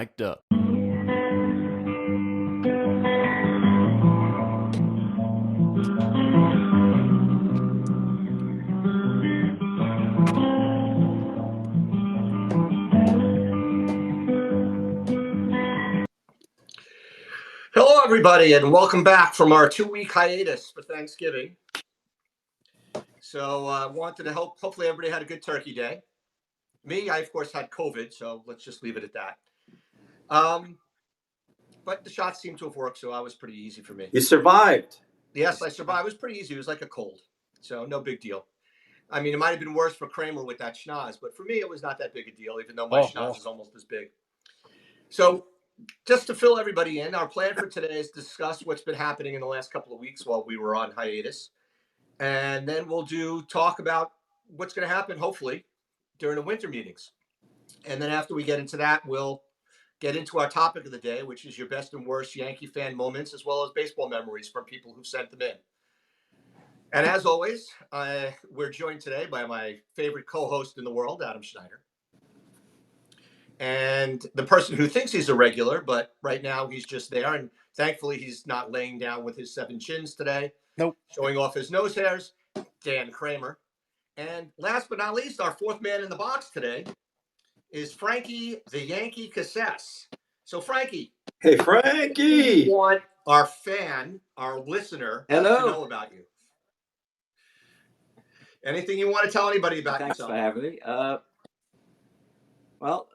Mic'd up. Hello, everybody, and welcome back from our 2-week hiatus for Thanksgiving. So I wanted to hopefully everybody had a good turkey day. Me, I, of course, had COVID, so let's just leave it at that. But the shots seemed to have worked, so I was pretty easy for me. You survived. Yes, I survived. It was pretty easy. It was like a cold, so no big deal. I mean, it might have been worse for Kramer with that schnoz, but for me, it was not that big a deal, even though my schnoz is almost as big. So just to fill everybody in, our plan for today is to discuss what's been happening in the last couple of weeks while we were on hiatus. And then we'll talk about what's going to happen, hopefully, during the winter meetings. And then after we get into that, we'll get into our topic of the day, which is your best and worst Yankee fan moments, as well as baseball memories from people who sent them in. And as always, we're joined today by my favorite co-host in the world, Adam Schneider. And the person who thinks he's a regular, but right now he's just there. And thankfully, he's not laying down with his 7 chins today. Nope. Showing off his nose hairs, Dan Kramer. And last but not least, our fourth man in the box today is Frankie, the Yankee Coast2Coast. So, Frankie. Hey, Frankie. We want our fan, our listener, to know about you. Anything you want to tell anybody about yourself? Thanks for having me. Well,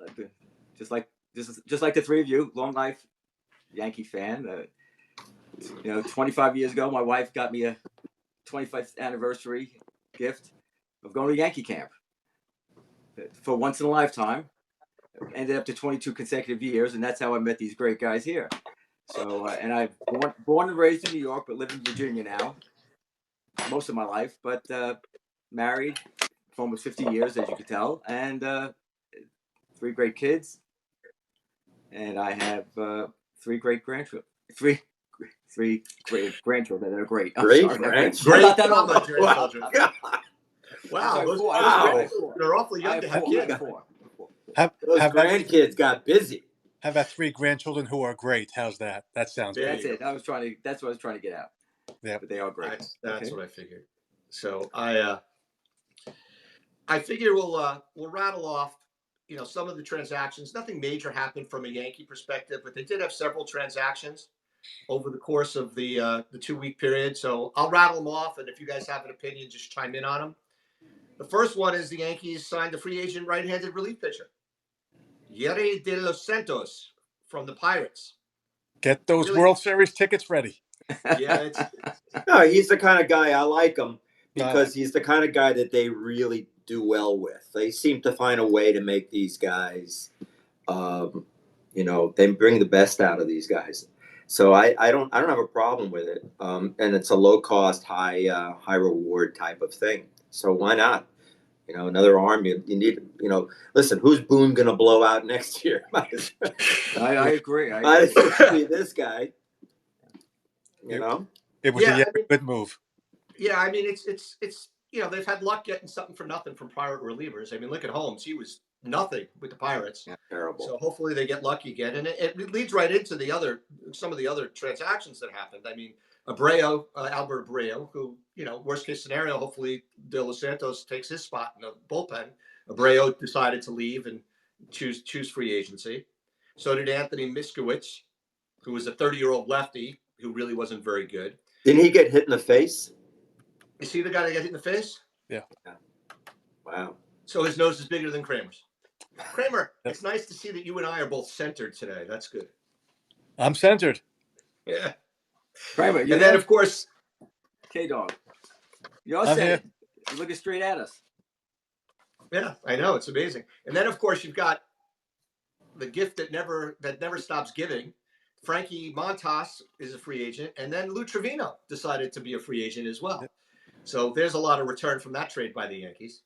just like the three of you, long life Yankee fan. 25 years ago, my wife got me a 25th anniversary gift of going to Yankee camp for once in a lifetime. Ended up to 22 consecutive years, and that's how I met these great guys here. So, and I've born and raised in New York, but live in Virginia now, most of my life. But married for almost 50 years, as you can tell, and 3 great kids, and I have 3 great grandchildren. Three great grandchildren that are great. Great grandchildren. Not that old. Wow. They're awfully young to have kids. Those grandkids got busy. How about 3 grandchildren who are great? How's that? That sounds Yeah, good. That's it. That's what I was trying to get out. Yeah, but they are great. That's what I figured. So I figure we'll rattle off, some of the transactions. Nothing major happened from a Yankee perspective, but they did have several transactions over the course of the 2-week period. So I'll rattle them off, and if you guys have an opinion, just chime in on them. The first one is the Yankees signed a free agent right-handed relief pitcher, Yerry de los Santos from the Pirates. Get those World Series tickets ready. Yeah, No, he's the kind of guy I like him because he's the kind of guy that they really do well with. They seem to find a way to make these guys, they bring the best out of these guys. So I don't have a problem with it. And it's a low cost, high reward type of thing. So why not? Another arm you need. Listen, who's Boone going to blow out next year? I agree. I think it'll be this guy. It was a good move. Yeah, I mean it's they've had luck getting something for nothing from pirate relievers. I mean, look at Holmes; he was nothing with the Pirates. Yeah, terrible. So hopefully they get lucky again, and it leads right into some of the other transactions that happened. I mean, Albert Abreu, who worst case scenario, hopefully De Los Santos takes his spot in the bullpen. Abreu decided to leave and choose free agency. So did Anthony Miskowicz, who was a 30-year-old lefty who really wasn't very good. Didn't he get hit in the face? Is he the guy that got hit in the face? Yeah. Wow. So his nose is bigger than Kramer's. Kramer, it's nice to see that you and I are both centered today. That's good. I'm centered. Yeah. Kramer, and then, of course, K-Dog. You're centered. You're looking straight at us. Yeah, I know. It's amazing. And then, of course, you've got the gift that never stops giving. Frankie Montas is a free agent, and then Lou Trevino decided to be a free agent as well. So there's a lot of return from that trade by the Yankees.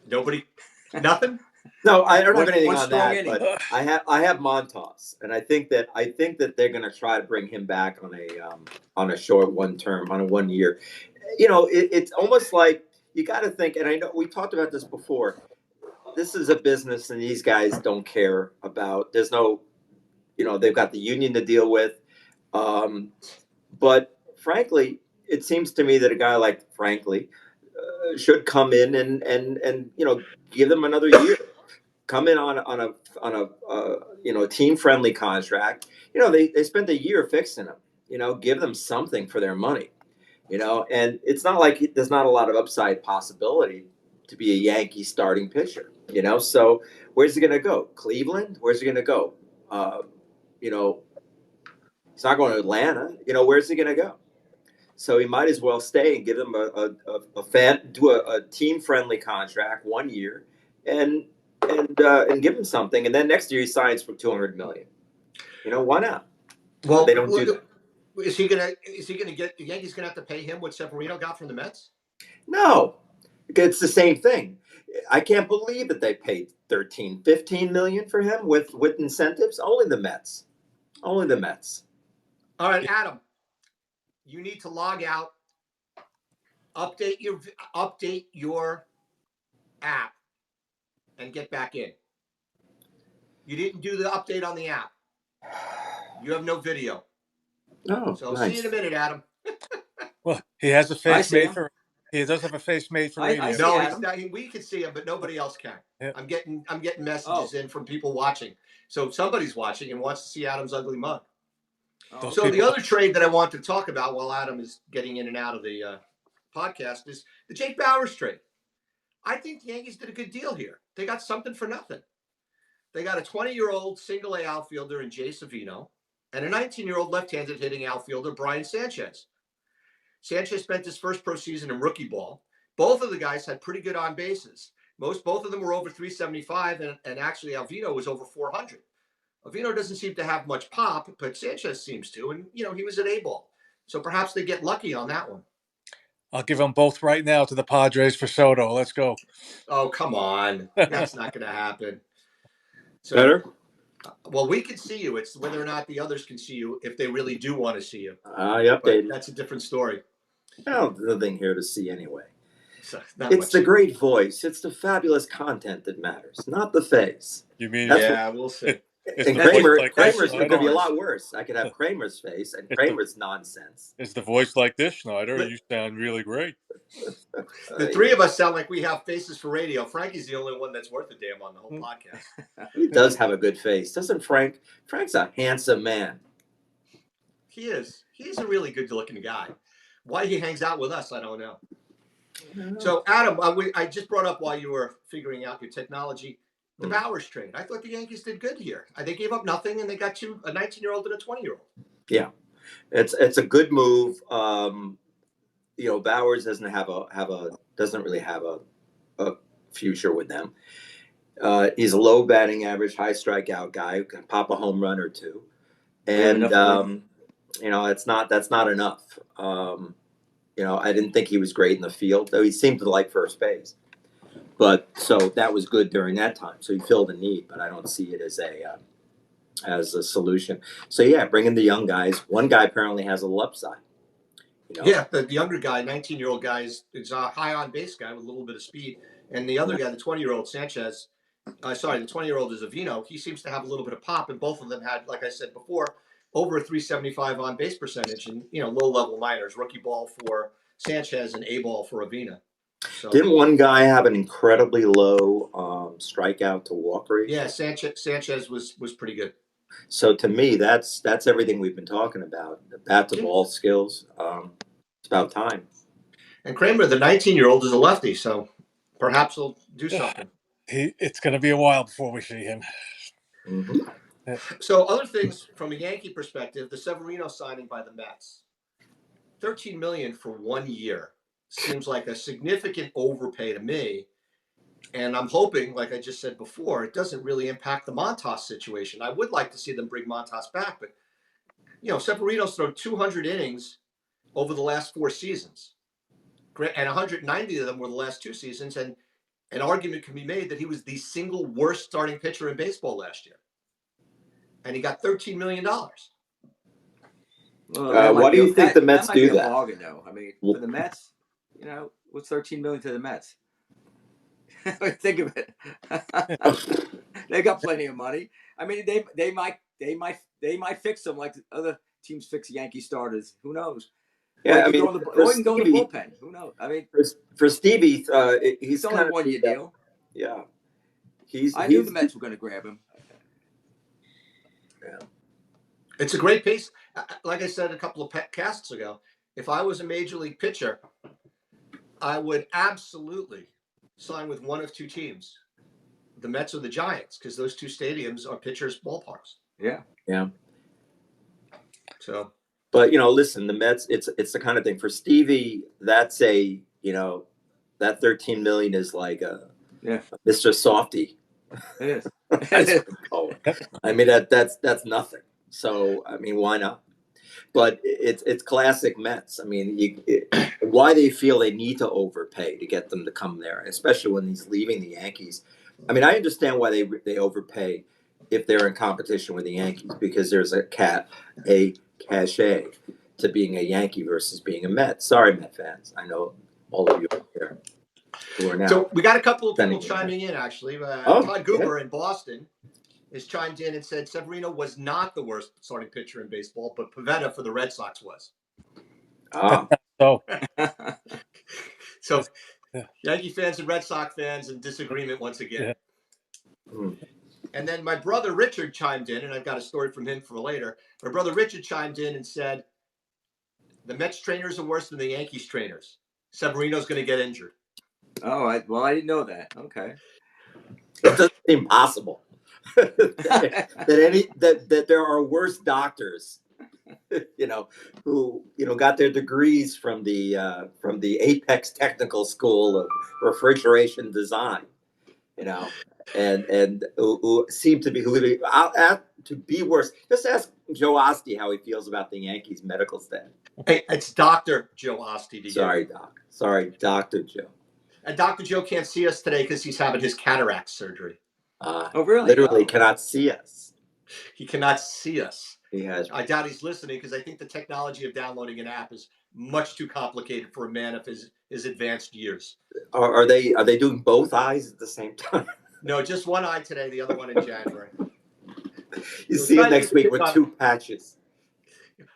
Nobody, nothing. No, I don't have anything on that, but I have Montas, and I think that they're going to try to bring him back on a short on a 1 year. It's almost like you got to think, and I know we talked about this before. this is a business, and these guys don't care about. There's no, they've got the union to deal with. But frankly, it seems to me that a guy like Frankly should come in and give them another year. Come in on a team friendly contract. They spent a year fixing him. Give them something for their money. And it's not like there's not a lot of upside possibility to be a Yankee starting pitcher. So where's he going to go? Cleveland? Where's he going to go? He's not going to Atlanta. Where's he going to go? So he might as well stay and give them a team friendly contract 1 year, and give him something, and then next year he signs for $200 million. Why not? Well, they don't do that. Is he gonna get the Yankees gonna have to pay him what Severino got from the Mets? No, it's the same thing. I can't believe that they paid 13, 15 million for him with incentives. Only the Mets. All right, Adam, you need to log out, update your app, and get back in. You didn't do the update on the app. You have no video. Oh, so nice. See you in a minute, Adam. Well, he has a face made for. He does have a face made for radio. No, he's not, we can see him, but nobody else can. Yeah. I'm getting messages in from people watching. So somebody's watching and wants to see Adam's ugly mug. So the other trade that I want to talk about while Adam is getting in and out of the podcast is the Jake Bauers trade. I think the Yankees did a good deal here. They got something for nothing. They got a 20-year-old single-A outfielder in Jay Savino and a 19-year-old left-handed hitting outfielder, Brian Sanchez. Sanchez spent his first pro season in rookie ball. Both of the guys had pretty good on bases. Both of them were over 375, and actually Alvino was over 400. Alvino doesn't seem to have much pop, but Sanchez seems to, and he was at A-ball. So perhaps they get lucky on that one. I'll give them both right now to the Padres for Soto. Let's go. Oh, come on. That's not going to happen. So, better? Well, we can see you. It's whether or not the others can see you if they really do want to see you. I updated. That's a different story. Well, there's nothing here to see anyway. So, it's the great voice. It's the fabulous content that matters, not the face. You mean? We'll see. And Kramer's going to be a lot worse. I could have Kramer's face and Kramer's nonsense. Is the voice like this, Schneider? You sound really great. The three of us sound like we have faces for radio. Frankie's the only one that's worth a damn on the whole podcast. He does have a good face, doesn't Frank? Frank's a handsome man. He is. He's a really good-looking guy. Why he hangs out with us, I don't know. So, Adam, I just brought up while you were figuring out your technology, the Bauers trade. I thought the Yankees did good here. They gave up nothing, and they got a 19-year-old and a 20-year-old. Yeah, it's a good move. Bauers doesn't really have a future with them. He's a low batting average, high strikeout guy who can pop a home run or two, and that's not enough. I didn't think he was great in the field, though he seemed to like first base. But so that was good during that time. So he filled a need, but I don't see it as a solution. So yeah, bring in the young guys. One guy apparently has a little upside. Yeah, the younger guy, 19-year-old guy, is a high on base guy with a little bit of speed, and the other guy, the 20-year-old Sanchez. The 20-year-old is Avino. He seems to have a little bit of pop, and both of them had, like I said before, over a 375 on base percentage, and low level minors, rookie ball for Sanchez and A ball for Avina. So, didn't one guy have an incredibly low strikeout to walk ratio? Yeah, Sanchez was pretty good. So to me, that's everything we've been talking about. The bat to ball skills. It's about time. And Kramer, the 19-year-old, is a lefty, so perhaps he'll do something. It's going to be a while before we see him. Mm-hmm. So other things from a Yankee perspective, the Severino signing by the Mets, $13 million for 1 year. Seems like a significant overpay to me. And I'm hoping, like I just said before, it doesn't really impact the Montas situation. I would like to see them bring Montas back, but, Severino's thrown 200 innings over the last 4 seasons. And 190 of them were the last 2 seasons. And an argument can be made that he was the single worst starting pitcher in baseball last year. And he got $13 million. Well, why do you think the Mets do that? Bargain, though. I mean, for the Mets, what's $13 million to the Mets? Think of it. They got plenty of money. I mean, they might fix them like other teams fix Yankee starters. Who knows? Yeah, Or I you mean, can go in the bullpen. Who knows? I mean, for Stevie, he's it's only kind of 1 year deal. yeah. I knew the Mets were going to grab him. Yeah. It's a great piece. Like I said a couple of casts ago, if I was a major league pitcher, I would absolutely sign with one of two teams, the Mets or the Giants, because those two stadiums are pitchers' ballparks. Yeah. Yeah. So, but listen, the Mets, it's the kind of thing for Stevie. That's that 13 million is like a Mr. Softy. It is. I mean that's nothing. So I mean, why not? But it's classic Mets. I mean, why they feel they need to overpay to get them to come there, especially when he's leaving the Yankees. I mean, I understand why they overpay if they're in competition with the Yankees, because there's a cachet to being a Yankee versus being a Met. Sorry, Met fans. I know all of you are here who are now. So we got a couple of people chiming in, actually. Todd Goober in Boston is chimed in and said Severino was not the worst starting pitcher in baseball, but Pivetta for the Red Sox was. So Yankee fans and Red Sox fans in disagreement once again. Yeah. And then my brother Richard chimed in, and I've got a story from him for later. My brother Richard chimed in and said, the Mets trainers are worse than the Yankees trainers. Severino's going to get injured. Oh, I didn't know that. Okay. It doesn't seem possible that there are worse doctors, who got their degrees from the Apex Technical School of Refrigeration Design, and who seem to be to be worse. Just ask Joe Asti how he feels about the Yankees medical staff. Hey, it's Dr. Joe Asti. Sorry, Doc. Sorry, Dr. Joe. And Dr. Joe can't see us today because he's having his cataract surgery. Oh, really? Literally cannot see us. He cannot see us. He has. I doubt he's listening because I think the technology of downloading an app is much too complicated for a man of his advanced years. Are they doing both eyes at the same time? No, just one eye today, the other one in January. You see him next week with two patches.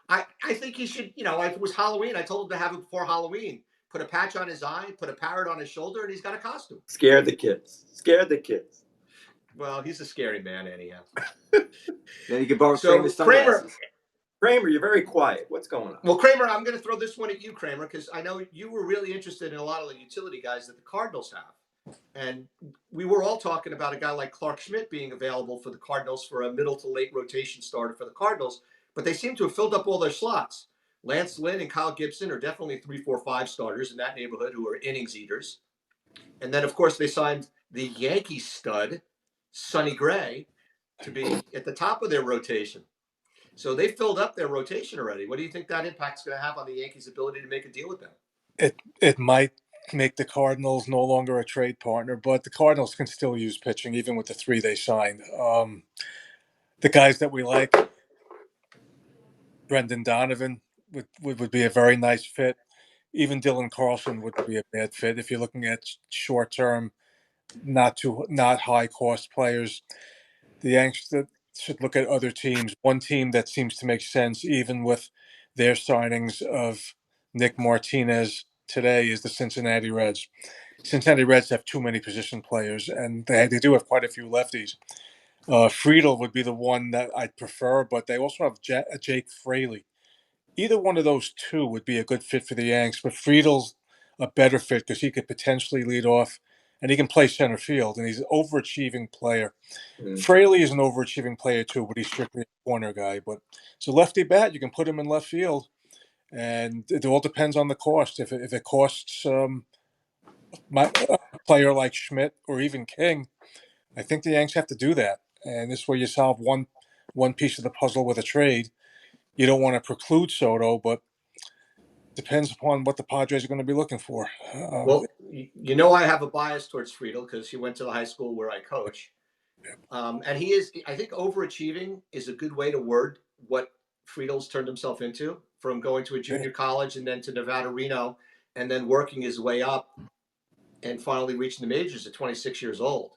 I think he should, if it was Halloween, I told him to have it before Halloween. Put a patch on his eye, put a parrot on his shoulder, and he's got a costume. Scare the kids. Well, he's a scary man anyhow. Then you can borrow Kramer's sunglasses. Kramer, you're very quiet. What's going on? Well, Kramer, I'm going to throw this one at you, Kramer, because I know you were really interested in a lot of the utility guys that the Cardinals have. And we were all talking about a guy like Clark Schmidt being available for the Cardinals for a middle to late rotation starter for the Cardinals, but they seem to have filled up all their slots. Lance Lynn and Kyle Gibson are definitely 3, 4, 5 starters in that neighborhood who are innings eaters. And then, of course, they signed the Yankee stud, Sonny Gray, to be at the top of their rotation. So they filled up their rotation already. What do you think that impact's going to have on the Yankees' ability to make a deal with them? It might make the Cardinals no longer a trade partner, but the Cardinals can still use pitching even with the 3 they signed. The guys that we like, Brendan Donovan would be a very nice fit. Even Dylan Carlson wouldn't be a bad fit if you're looking at short term, not high cost players. The Yankees should look at other teams. One team that seems to make sense, even with their signings of Nick Martinez today, is the Cincinnati Reds. Cincinnati Reds have too many position players, and they do have quite a few lefties. Friedel would be the one that I'd prefer, but they also have Jake Fraley. Either one of those two would be a good fit for the Yanks, but Friedel's a better fit because he could potentially lead off, and he can play center field, and he's an overachieving player. Fraley is an overachieving player too, but he's strictly a corner guy. But it's a lefty bat. You can put him in left field, and it all depends on the cost. If it costs a player like Schmidt or even King, I think the Yanks have to do that. And this way you solve one piece of the puzzle with a trade. You don't want to preclude Soto, but depends upon what the Padres are going to be looking for. Well, I have a bias towards Friedel because he went to the high school where I coach. And he is, I think overachieving is a good way to word what Friedel's turned himself into, from going to a junior college and then to Nevada, Reno, and then working his way up and finally reaching the majors at 26 years old.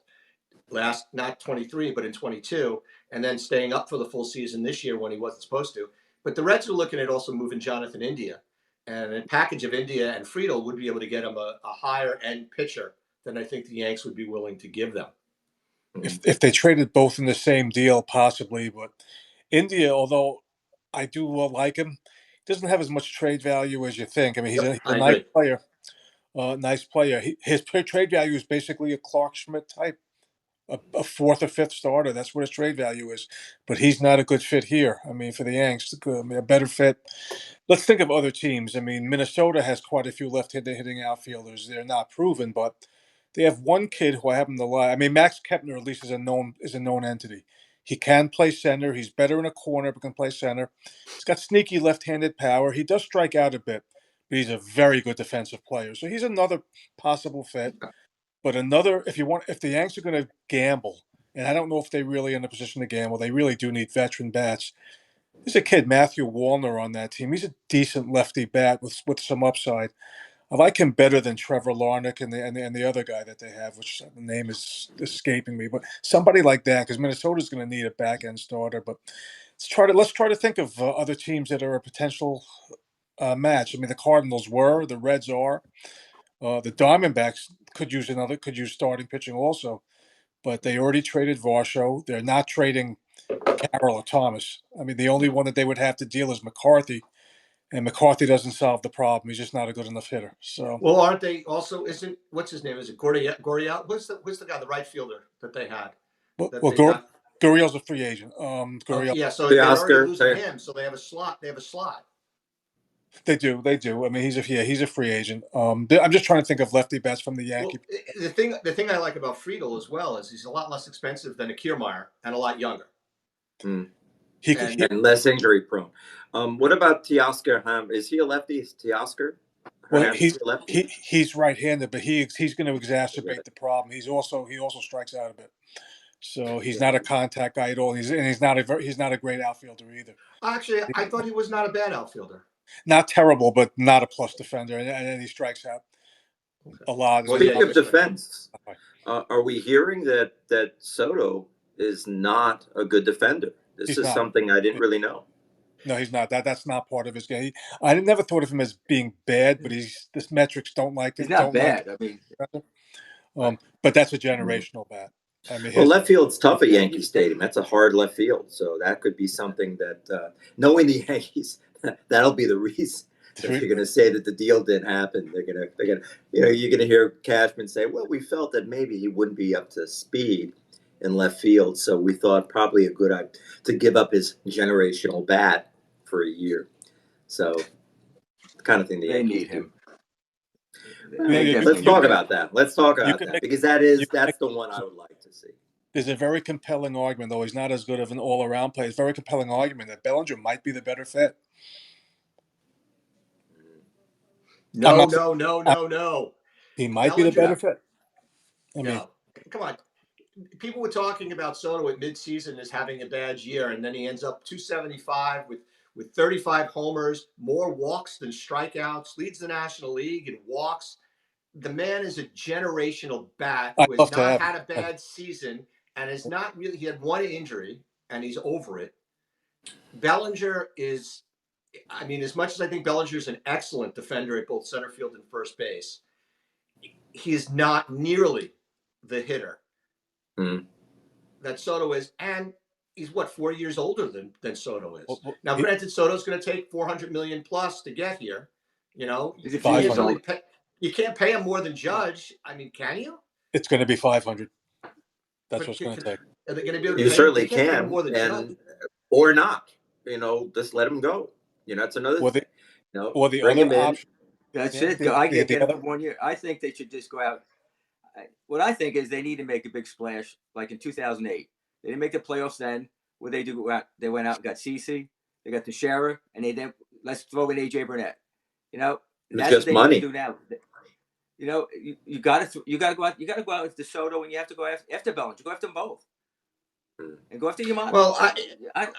Last, not 23, but in 22, and then staying up for the full season this year when he wasn't supposed to. But the Reds are looking at also moving Jonathan India, and a package of India and Friedel would be able to get him a higher end pitcher than I think the Yanks would be willing to give them. If they traded both in the same deal, possibly, but India, although I do like him, doesn't have as much trade value as you think. I mean, he's Yep, a I nice agree. player. Nice player. His trade value is basically a Clark Schmidt type, a fourth or fifth starter. That's what his trade value is. But he's not a good fit here. I mean, for the Yanks, I mean, a better fit. Let's think of other teams. I mean, Minnesota has quite a few left-handed hitting outfielders. They're not proven, but they have one kid who I happen to like. I mean, Max Kepner at least is a known entity. He can play center. He's better in a corner, but can play center. He's got sneaky left-handed power. He does strike out a bit, but he's a very good defensive player. So he's another possible fit. But another, if the Yanks are going to gamble, and I don't know if they really in a position to gamble, they really do need veteran bats. There's a kid, Matthew Wallner, on that team. He's a decent lefty bat with some upside. I like him better than Trevor Larnach and the other guy that they have, which the name is escaping me. But somebody like that, because Minnesota's going to need a back end starter. But let's try to think of other teams that are a potential match. I mean, the Cardinals were, the Reds are, the Diamondbacks could use starting pitching also. But they already traded Varsho. They're not trading Carroll or Thomas. I mean, the only one that they would have to deal is McCarthy, and McCarthy doesn't solve the problem. He's just not a good enough hitter. So, Well, aren't they also? Isn't what's his name? Is it Gurriel? Who's the guy, the right fielder that they had that well, they got? Gurriel's a free agent. Okay, Gurriel, yeah. So The they're already Oscar, losing him. So they have a slot. They have a slot. they do. I mean, he's a free agent. I'm just trying to think of lefty bats from the Yankee. Well, the thing I like about Friedel as well is he's a lot less expensive than a Kiermaier and a lot younger. He could, And and less injury prone. What about Teoscar Ham? Is he a lefty? Is Teoscar well, Hernandez a lefty? he's right-handed, but he's going to exacerbate the problem. He also strikes out a bit. So he's not a contact guy at all. He's not a great outfielder either. actually, I thought he was not a bad outfielder. Not terrible, but not a plus defender, and then he strikes out a lot. Well, yeah, Speaking he of was right. defense, are we hearing that Soto is not a good defender? This He's is not. something I didn't really know. No, he's not. That's not part of his game. I never thought of him as being bad, but this metrics don't like He's it. not Don't like bad. I mean, it. right. But that's a generational bat. I mean, Well, left field's tough at Yeah, Yankee Stadium. That's a hard left field, so that could be something that, knowing the Yankees, that'll be the reason that they're going to say that the deal didn't happen. They're going to, you're going to hear Cashman say, "Well, we felt that maybe he wouldn't be up to speed in left field, so we thought probably a good idea to give up his generational bat for a year." So, the kind of thing the they Yankees need him. Let's talk about that. Let's talk you about can that make because you can that's make. the one I would like to see. There's a very compelling argument, though he's not as good of an all-around player. It's a very compelling argument that Bellinger might be the better fit. I'm No, not. no, no, I'm, no, no. he might be the better Bellinger, fit. I mean, no. Come on. People were talking about Soto at midseason as having a bad year, and then he ends up 275 with 35 homers, more walks than strikeouts, leads the National League in walks. The man is a generational bat I'd who has love to not have had a him. bad season and is not really. He had one injury and he's over it. Bellinger is, I mean, as much as I think Bellinger is an excellent defender at both center field and first base, he is not nearly the hitter that Soto is, and he's what 4 years older than Soto is. Now, granted, Soto's going to take 400 million plus to get here. You know, He's a few years old. You can't pay him more than Judge. I mean, can you? It's going to be 500. That's But what's going to take. Are they going to be able to You pay certainly him? They can't pay him can, more than Judge. and or not. Just let him go. That's another thing. Or the Bring other him in. option. That's Yeah, it. I the get him other, for 1 year. I think they should just go out. What I think is they need to make a big splash, like in 2008. They didn't make the playoffs then. What they do? They went out and got CC. They got Teixeira, and they then let's throw in AJ Burnett. That's just what they money. need to do now. You got to go out. You got to go out with DeSoto, and you have to go after Bellinger. Go after them both, and go after Yamato. Well, I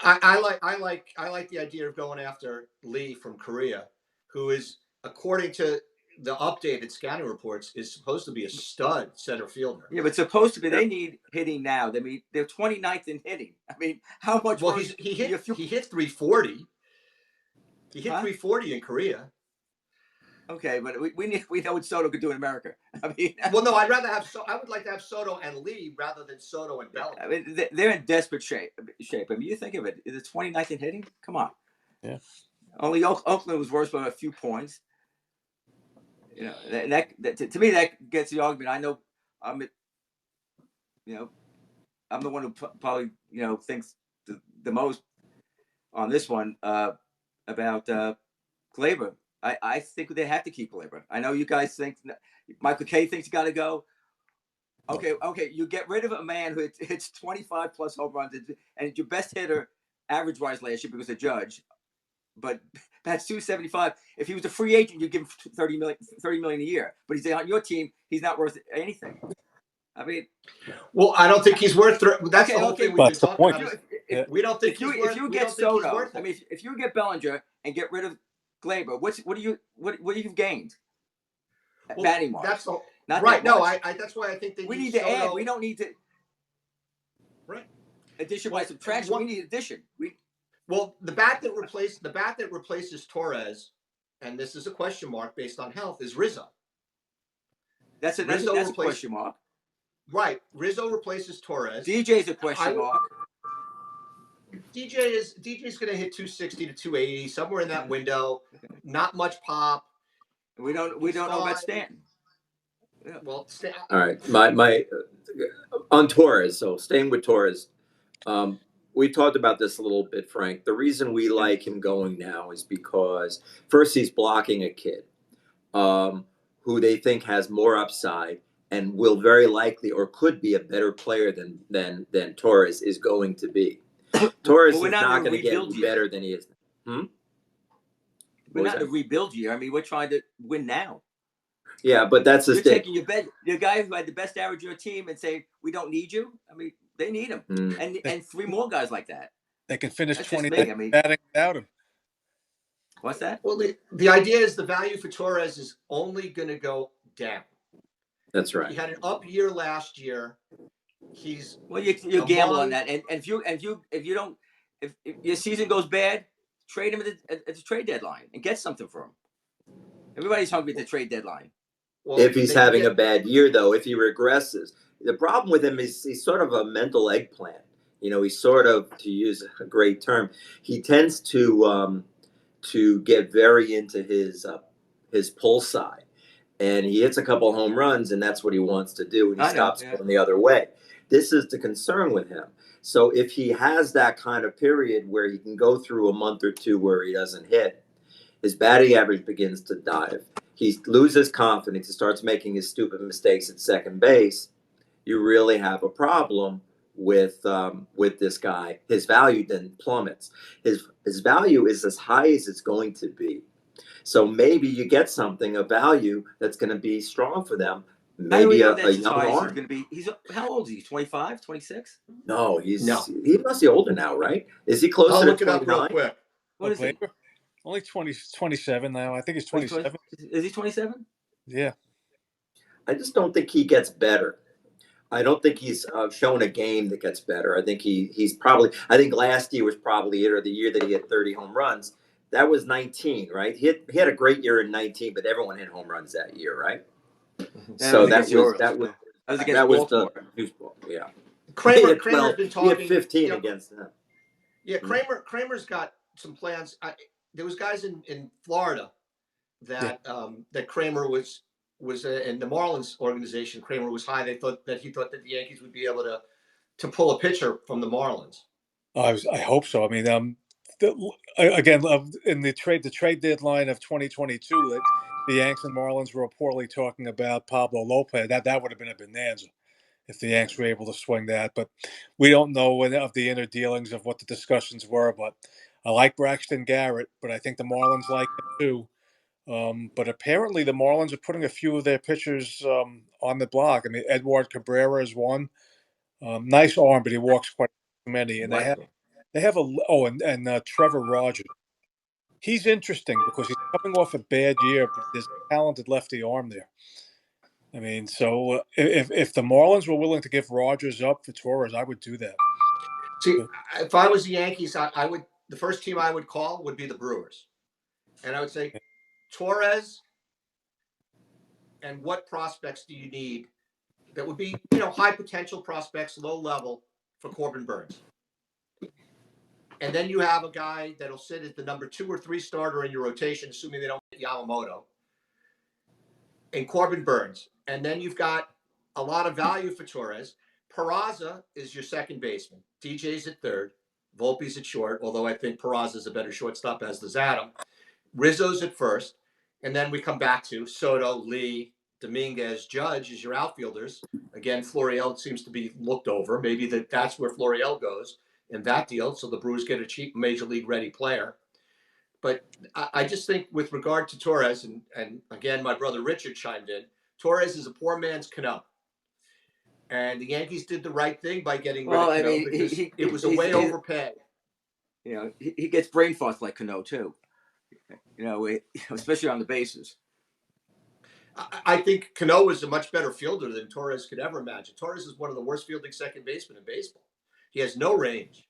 like the idea of going after Lee from Korea, who is, according to the updated scouting reports is supposed to be a stud center fielder. Yeah, but supposed to be. They need hitting now. I mean, they're 29th in hitting. I mean, how much? Well, he hit 340. He hit 340 in Korea. Okay, but we know what Soto could do in America. I mean, well, no, I would like to have Soto and Lee rather than Soto and Bellinger. I mean, they're in desperate shape. I mean, you think of it. Is it 29th in hitting? Come on. Yeah. Only Oakland was worse by a few points. You know, that to me that gets the argument. I know I'm the one who probably thinks the most on this one about Glaber. I think they have to keep Glaber. I know you guys think Michael Kay thinks you got to go. Okay, you get rid of a man who hits 25 plus home runs and your best hitter average wise last year because of Judge, but that's 275. If he was a free agent, you'd give him 30 million a year. But he's on your team, he's not worth anything. I mean, well, I don't think he's worth. That's the whole thing we've been talking about. We don't think he's worth. If you get Soto, I mean, if you get Bellinger and get rid of Glaber, what do you gained? Well, batting mark. That's all. Not right. That no, that's why I think we need to Soto. add. We don't need to. Right. Addition by subtraction. We need addition. Well, the bat that replaces Torres, and this is a question mark based on health, is Rizzo. That's a question mark. Right. Rizzo replaces Torres. DJ's a question mark. DJ's going to hit 260 to 280, somewhere in that window. Not much pop. We don't know about Stanton. Yeah. Well, all right. My on Torres. So staying with Torres, we talked about this a little bit, Frank. The reason we like him going now is because first he's blocking a kid who they think has more upside and will very likely or could be a better player than Torres is going to be. Torres is not going to get better than he is. We're not in a rebuild year. I mean, we're trying to win now. Yeah, but that's the thing. You're taking your guy who had the best average on your team and say we don't need you. I mean, they need him, and three more guys like that. They can finish 20 batting without him. What's that? Well, the idea is the value for Torres is only going to go down. That's right. He had an up year last year. You gamble on that, and if your season goes bad, trade him at the trade deadline and get something for him. Everybody's hungry at the trade deadline. Well, if he's having a bad year, though, if he regresses, the problem with him is he's sort of a mental eggplant. He's sort of, to use a great term, he tends to get very into his pull side, and he hits a couple of home runs, and that's what he wants to do, and he stops going the other way. This is the concern with him. So if he has that kind of period where he can go through a month or two where he doesn't hit, his batting average begins to dive. He loses confidence. He starts making his stupid mistakes at second base. You really have a problem with this guy. His value then plummets. His value is as high as it's going to be. So maybe you get something of value that's going to be strong for them. Maybe a young arm. He's how old is he? 25, 26? No, he must be older now, right? Is he closer to 29? I'll look it up real quick. What is he? Only 27 now. I think he's 27. Is he 27? Yeah. I just don't think he gets better. I don't think he's shown a game that gets better. I think he's probably. I think last year was probably it, or the year that he had 30 home runs. That was 19, right? He had a great year in 19, but everyone hit home runs that year, right? So that was the Baltimore. Yeah. Kramer's been talking. He had 15 against them. Yeah, Kramer's got some plans. There was guys in Florida that that Kramer was in the Marlins organization. Kramer was high. He thought that the Yankees would be able to pull a pitcher from the Marlins. I hope so. I mean, again, in the trade deadline of 2022, the Yanks and Marlins were reportedly talking about Pablo Lopez. That would have been a bonanza if the Yanks were able to swing that. But we don't know of the inner dealings of what the discussions were. But I like Braxton Garrett, but I think the Marlins like him too. But apparently the Marlins are putting a few of their pitchers on the block. I mean, Edward Cabrera is one. Nice arm, but he walks quite many. And they have Trevor Rogers. he's interesting because he's coming off a bad year, but there's a talented lefty arm there. I mean, so if the Marlins were willing to give Rogers up for Torres, I would do that. See, if I was the Yankees, I would. The first team I would call would be the Brewers, and I would say Torres. And what prospects do you need that would be, high potential prospects, low level for Corbin Burns? And then you have a guy that'll sit as the number 2 or 3 starter in your rotation, assuming they don't get Yamamoto, and Corbin Burns. And then you've got a lot of value for Torres. Peraza is your second baseman. DJ's at third. Volpe's at short, although I think Peraza's a better shortstop, as does Adam. Rizzo's at first. And then we come back to Soto, Lee, Dominguez, Judge as your outfielders. Again, Florial seems to be looked over. Maybe that's where Florial goes in that deal. So the Brewers get a cheap major league ready player. But I just think with regard to Torres, and again, my brother Richard chimed in, Torres is a poor man's Cano. And the Yankees did the right thing by getting rid of Cano because it was a way overpay. He gets brain fart like Cano too. Especially on the bases. I think Cano is a much better fielder than Torres could ever imagine. Torres is one of the worst fielding second basemen in baseball. He has no range.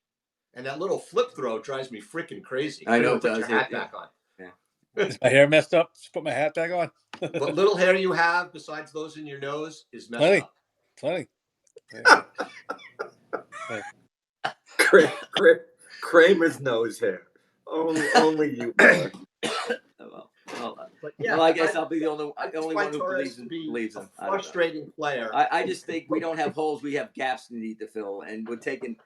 And that little flip throw drives me freaking crazy. I know it put does. your hat back on. Yeah. Is my hair messed up? Just put my hat back on. What little hair you have, besides those in your nose, is messed up. Plenty. Yeah. Kramer's nose hair. Only you, Miller. Well, I guess I'll be the only one who believes him. Frustrating player. I just think we don't have holes; we have gaps we need to fill, and we're taking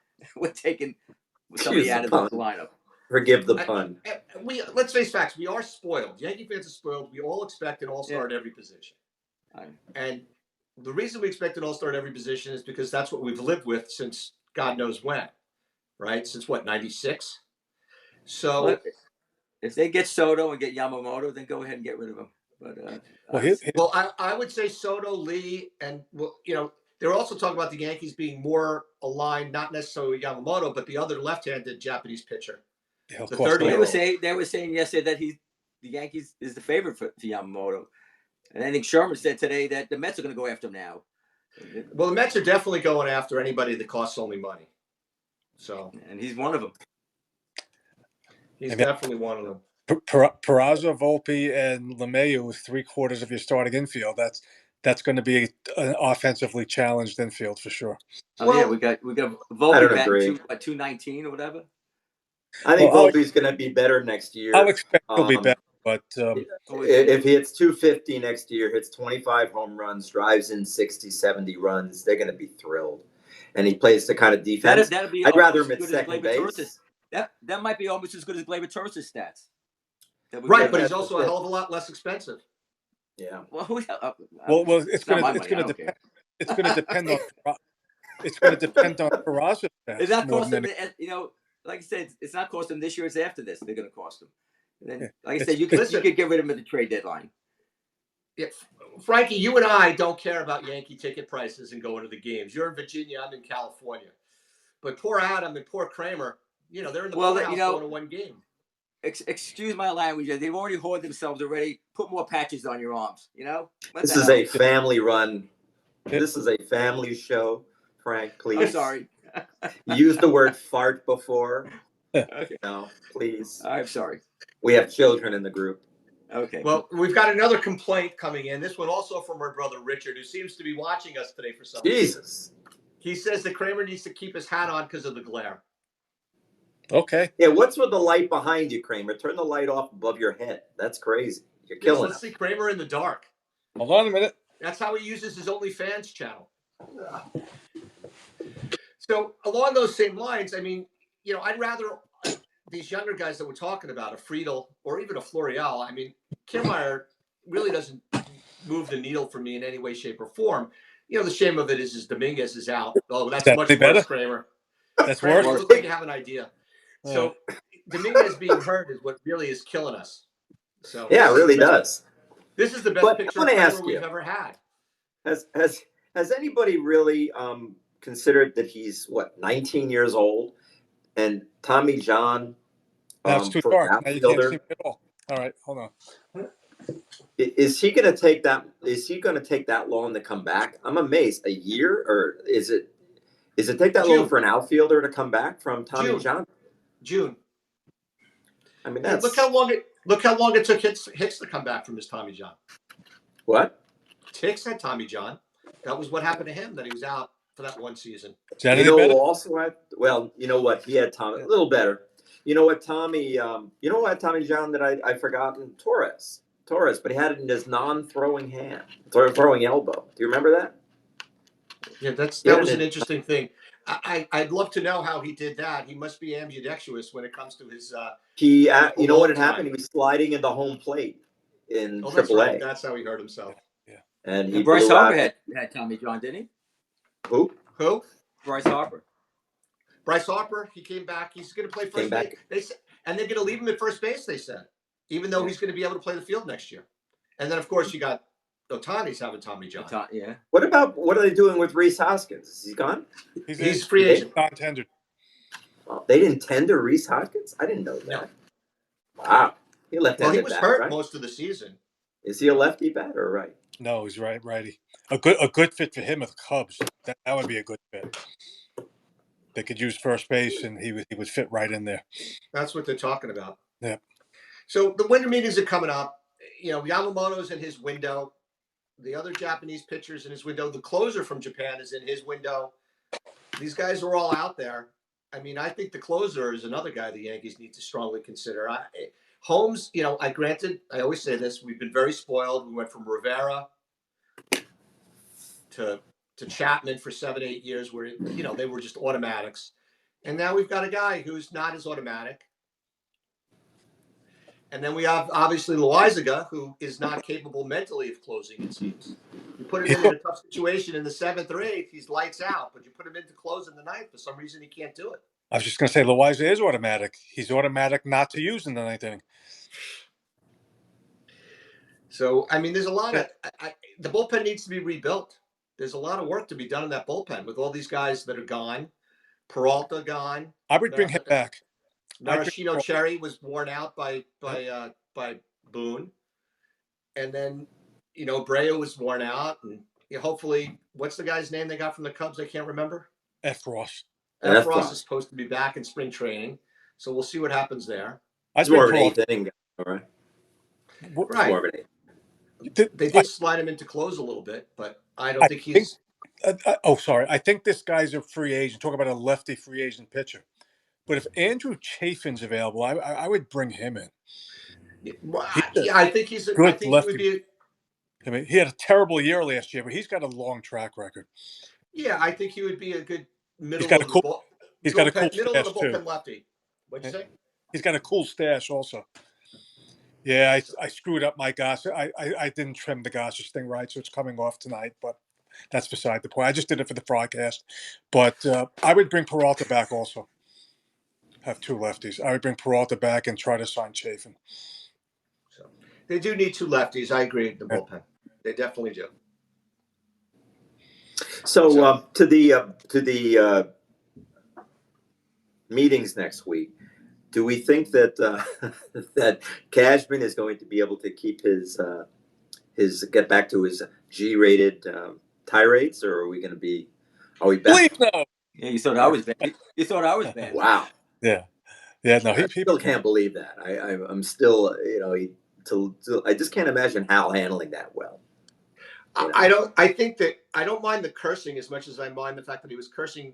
somebody out of the lineup. Forgive the pun. Let's face facts. We are spoiled. Yankee fans are spoiled. We all expect an all-star at every position. And the reason we expect an all-star at every position is because that's what we've lived with since God knows when, right? Since what, 96? So if they get Soto and get Yamamoto, then go ahead and get rid of him. But I would say Soto, Lee, and they're also talking about the Yankees being more aligned, not necessarily Yamamoto, but the other left-handed Japanese pitcher. Yeah, of the course. 30-year-old. They were saying yesterday that the Yankees is the favorite for Yamamoto, and I think Sherman said today that the Mets are going to go after him now. Well, the Mets are definitely going after anybody that costs only money. So, and he's one of them. He's definitely one of them. Peraza, Volpe, and LeMahieu is 3/4 of your starting infield. That's going to be an offensively challenged infield for sure. We got Volpe batting 219 or whatever. I think Volpe's going to be better next year. I'll expect he'll be better, but if he hits 250 next year, hits 25 home runs, drives in 60, 70 runs, they're going to be thrilled. And he plays the kind of defense. I'd rather him at second base. That might be almost as good as Gleyber Torres' stats. Right, but he's also a hell of a lot less expensive. Yeah. Well, it's going to depend. It's going to depend on. It's going to depend on Peraza's stats. It's not costing like I said, it's not costing them this year. It's after this they're going to cost them. And then, like I said, you could get rid of him at the trade deadline. Yeah, Frankie, you and I don't care about Yankee ticket prices and going to the games. You're in Virginia, I'm in California. But poor Adam and poor Kramer, they're in the poorhouse going to one game. Excuse my language. They've already hoarded themselves already. Put more patches on your arms. This is a family run. This is a family show, Frank. Please. I'm sorry. You used the word fart before. Okay. No, please. I'm sorry. We have children in the group. Okay. Well, we've got another complaint coming in. This one also from our brother Richard, who seems to be watching us today for some reason. Jesus. He says that Kramer needs to keep his hat on because of the glare. Okay. Yeah, what's with the light behind you, Kramer? Turn the light off above your head. That's crazy. You're killing us. Let's see Kramer in the dark. Hold on a minute. That's how he uses his OnlyFans channel. So along those same lines, I mean, I'd rather these younger guys that we're talking about, a Friedel or even a Florial. I mean, Kiermaier really doesn't move the needle for me in any way, shape, or form. The shame of it is Dominguez is out. Oh, that's much worse, Kramer. That's worse. I don't think you have an idea. So Dominguez being hurt is what really is killing us. So yeah, it really does. This is the best picture of Kramer we've ever had. Has anybody really considered that he's 19 years old, and Tommy John Now it's too for an dark. Now you can't see outfielder. me at all. All right, hold on. Is he going to take that? Is he going to take that long to come back? I'm amazed. A year, or is it? Is it take that long June. for an outfielder to come back from Tommy June. John? June. I mean, Hey, that's look how long it took Hicks to come back from his Tommy John. what? Hicks had Tommy John. That was what happened to him. That he was out for that one season. Is that You any know, better? who also had. Well, you know what? He had Tommy a little better. You know what, Tommy? You know what, Tommy John? That I forgotten Torres, but he had it in his non-throwing hand, throwing elbow. Do you remember that? Yeah, that He had was it an in, interesting thing. I'd love to know how he did that. He must be ambidextrous when it comes to his. He, you know what alone had happened? time. He was sliding in the home plate in Oh, that's right. AAA, That's how he hurt himself. Yeah. and he And Bryce blew Harper out. had Tommy John, didn't he? Who Who? Bryce Harper. Bryce Harper. He came back. He's going to play came first base. back? They said, and they're going to leave him at first base. They said, even though he's going to be able to play the field next year. And then, of course, you got Otani's having Tommy John. Yeah. What are they doing with Rhys Hoskins? Is he gone? He's free agent. Non-tendered. Well, they didn't tender Rhys Hoskins. I didn't know that. No. Wow, he left-handed Well, he was bat, hurt right? most of the season. Is he a lefty bat or right? No, he's righty. A good fit for him with the Cubs. That would be a good fit. They could use first base, and he would fit right in there. That's what they're talking about. Yeah. So the winter meetings are coming up. You know, Yamamoto's in his window. The other Japanese pitchers in his window. The closer from Japan is in his window. These guys are all out there. I mean, I think the closer is another guy the Yankees need to strongly consider. Holmes, you know, I always say this, we've been very spoiled. We went from Rivera to Chapman for 7-8 years where, you know, they were just automatics. And now we've got a guy who's not as automatic. And then we have obviously Loizaga, who is not capable mentally of closing, it seems. You put him in a tough situation in the 7th or 8th, he's lights out. But you put him in to close in the 9th, for some reason he can't do it. I was just going to say, Loiza is automatic. He's automatic not to use in the ninth inning. So, I mean, there's a lot of the bullpen needs to be rebuilt. There's a lot of work to be done in that bullpen with all these guys that are gone. Peralta gone. I would bring him back. Maraschino Cherry was worn out by Boone, and then you know Brea was worn out, and hopefully, what's the guy's name they got from the Cubs? I can't remember. F. Ross. F. Ross is supposed to be back in spring training, so we'll see what happens there. It's more of an 8th inning guy, all right? Right. More of an 8th. They did slide him into close a little bit, but I don't think he's. Sorry. I think this guy's a free agent. Talk about a lefty free agent pitcher. But if Andrew Chafin's available, I would bring him in. I think he's good. I think lefty. He would be. I mean, he had a terrible year last year, but he's got a long track record. Yeah, I think he would be a good middle. He's got a cool middle of the bullpen too. lefty. What'd you say? He's got a cool stash also. Yeah, I screwed up my gosh. I didn't trim the Gossage thing right, so it's coming off tonight. But that's beside the point. I just did it for the broadcast. But I would bring Peralta back also. Have 2 lefties. I would bring Peralta back and try to sign Chafin. So they do need 2 lefties. I agree. The bullpen, they definitely do. So to the meetings next week, do we think that that Cashman is going to be able to keep his get back to his G-rated tirades, or are we going to be? Are we back? Please no. Yeah, you thought I was bad. You thought I was bad. Wow. Yeah. No. I still can't believe that. I'm still, I just can't imagine Hal handling that well. You know? I don't mind the cursing as much as I mind the fact that he was cursing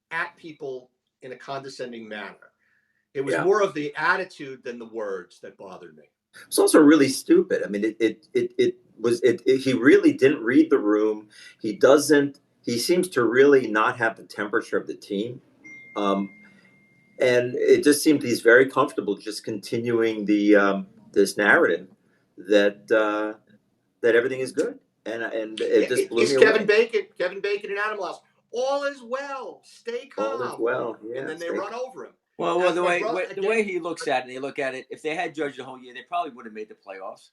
at people in a condescending manner. It was more of the attitude than the words that bothered me. It's also really stupid. I mean, he really didn't read the room. He seems to really not have the temperature of the team. And it just seemed he's very comfortable just continuing this narrative that everything is good. And it just blew me away. Kevin Bacon and Animal House. All is well. Stay calm. All is well. Yeah, and then they run over him. Well, the way he looks at it, they look at it. If they had judged the whole year, they probably would have made the playoffs.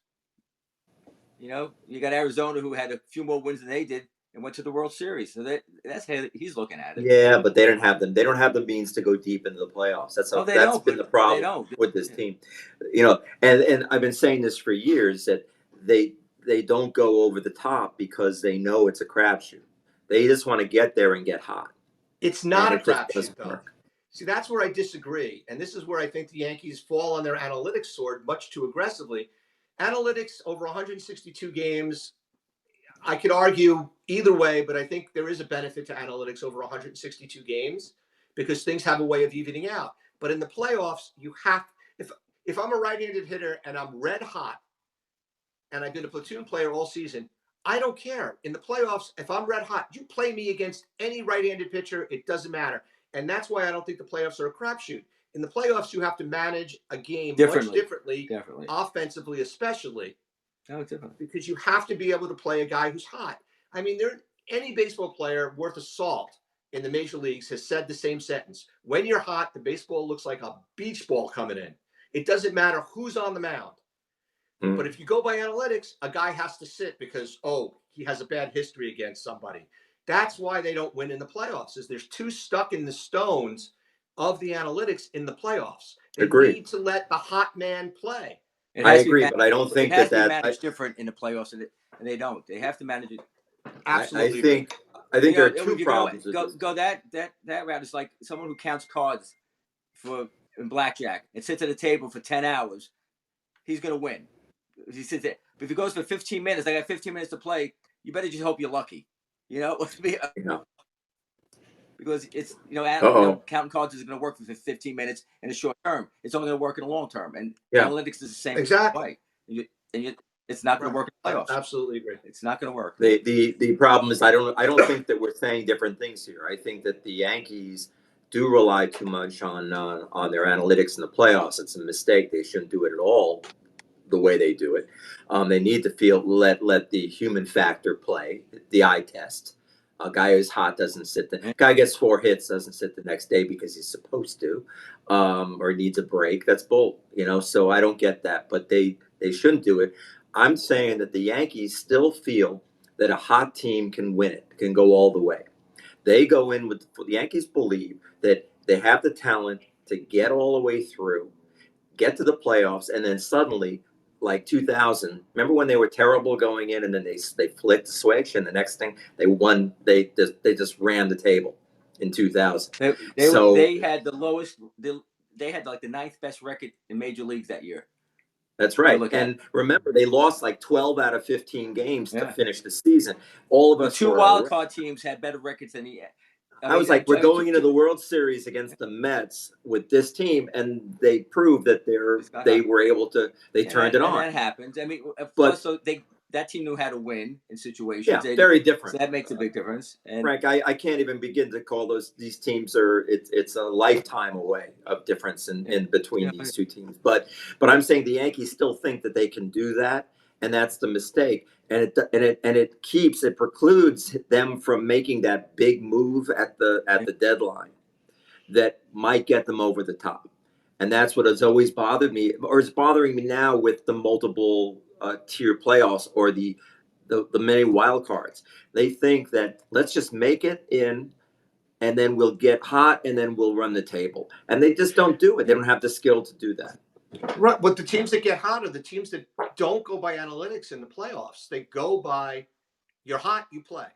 You know, you got Arizona, who had a few more wins than they did, and went to the World Series. So that's how he's looking at it. Yeah, but they don't have them. They don't have the means to go deep into the playoffs. That's been the problem with this team. And I've been saying this for years that they don't go over the top because they know it's a crapshoot. They just want to get there and get hot. It's not a crapshoot, though. See, that's where I disagree. And this is where I think the Yankees fall on their analytics sword much too aggressively. Analytics over 162 games, I could argue either way, but I think there is a benefit to analytics over 162 games because things have a way of evening out. But in the playoffs, you have if I'm a right-handed hitter and I'm red hot and I've been a platoon player all season, I don't care. In the playoffs, if I'm red hot, you play me against any right-handed pitcher, it doesn't matter. And that's why I don't think the playoffs are a crapshoot. In the playoffs, you have to manage a game much differently. Offensively especially. No, different. Because you have to be able to play a guy who's hot. I mean, any baseball player worth of salt in the major leagues has said the same sentence. When you're hot, the baseball looks like a beach ball coming in. It doesn't matter who's on the mound. But if you go by analytics, a guy has to sit because, he has a bad history against somebody. That's why they don't win in the playoffs, is there's too stuck in the stones of the analytics in the playoffs. They need to let the hot man play. I agree, but I don't think it has to be managed different in the playoffs, and they don't. They have to manage it. Absolutely. I think there are two problems. Go that route. It's like someone who counts cards in blackjack and sits at a table for 10 hours. He's going to win. He sits there. But if he goes for 15 minutes, I got 15 minutes to play. You better just hope you're lucky. Because it's counting cards isn't going to work for 15 minutes in the short term. It's only going to work in the long term, and analytics is the same way. It's not going to work in the playoffs. I absolutely agree. It's not going to work. The problem is I don't think that we're saying different things here. I think that the Yankees do rely too much on their analytics in the playoffs. It's a mistake. They shouldn't do it at all the way they do it. They need to let the human factor play, the eye test. A guy who's hot doesn't sit. The guy gets 4 hits, doesn't sit the next day because he's supposed to, or needs a break. That's bull, So I don't get that, but they shouldn't do it. I'm saying that the Yankees still feel that a hot team can win it, can go all the way. They go in with the Yankees believe that they have the talent to get all the way through, get to the playoffs, and then suddenly, like 2000, remember when they were terrible going in, and then they flicked the switch, and the next thing they won, they just ran the table in 2000. They had the lowest. They had like the 9th best record in major leagues that year. That's right. And remember, they lost like 12 out of 15 games to finish the season. All of us. The 2 wild-card teams had better records than the. I was like, we're going into the World Series against the Mets with this team, and they proved that they were able to. They turned it on. That happens. I mean, plus, that team knew how to win in situations. Yeah, very different. So that makes a big difference. And Frank, I can't even begin to call these teams it's a lifetime away of difference in between these two teams. But I'm saying the Yankees still think that they can do that, and that's the mistake. And it precludes them from making that big move at the deadline that might get them over the top. And that's what has always bothered me, or is bothering me now with the multiple tier playoffs or the many wild cards. They think that let's just make it in, and then we'll get hot, and then we'll run the table. And they just don't do it. They don't have the skill to do that. Right, but the teams that get hot are the teams that don't go by analytics in the playoffs. They go by you're hot, you play.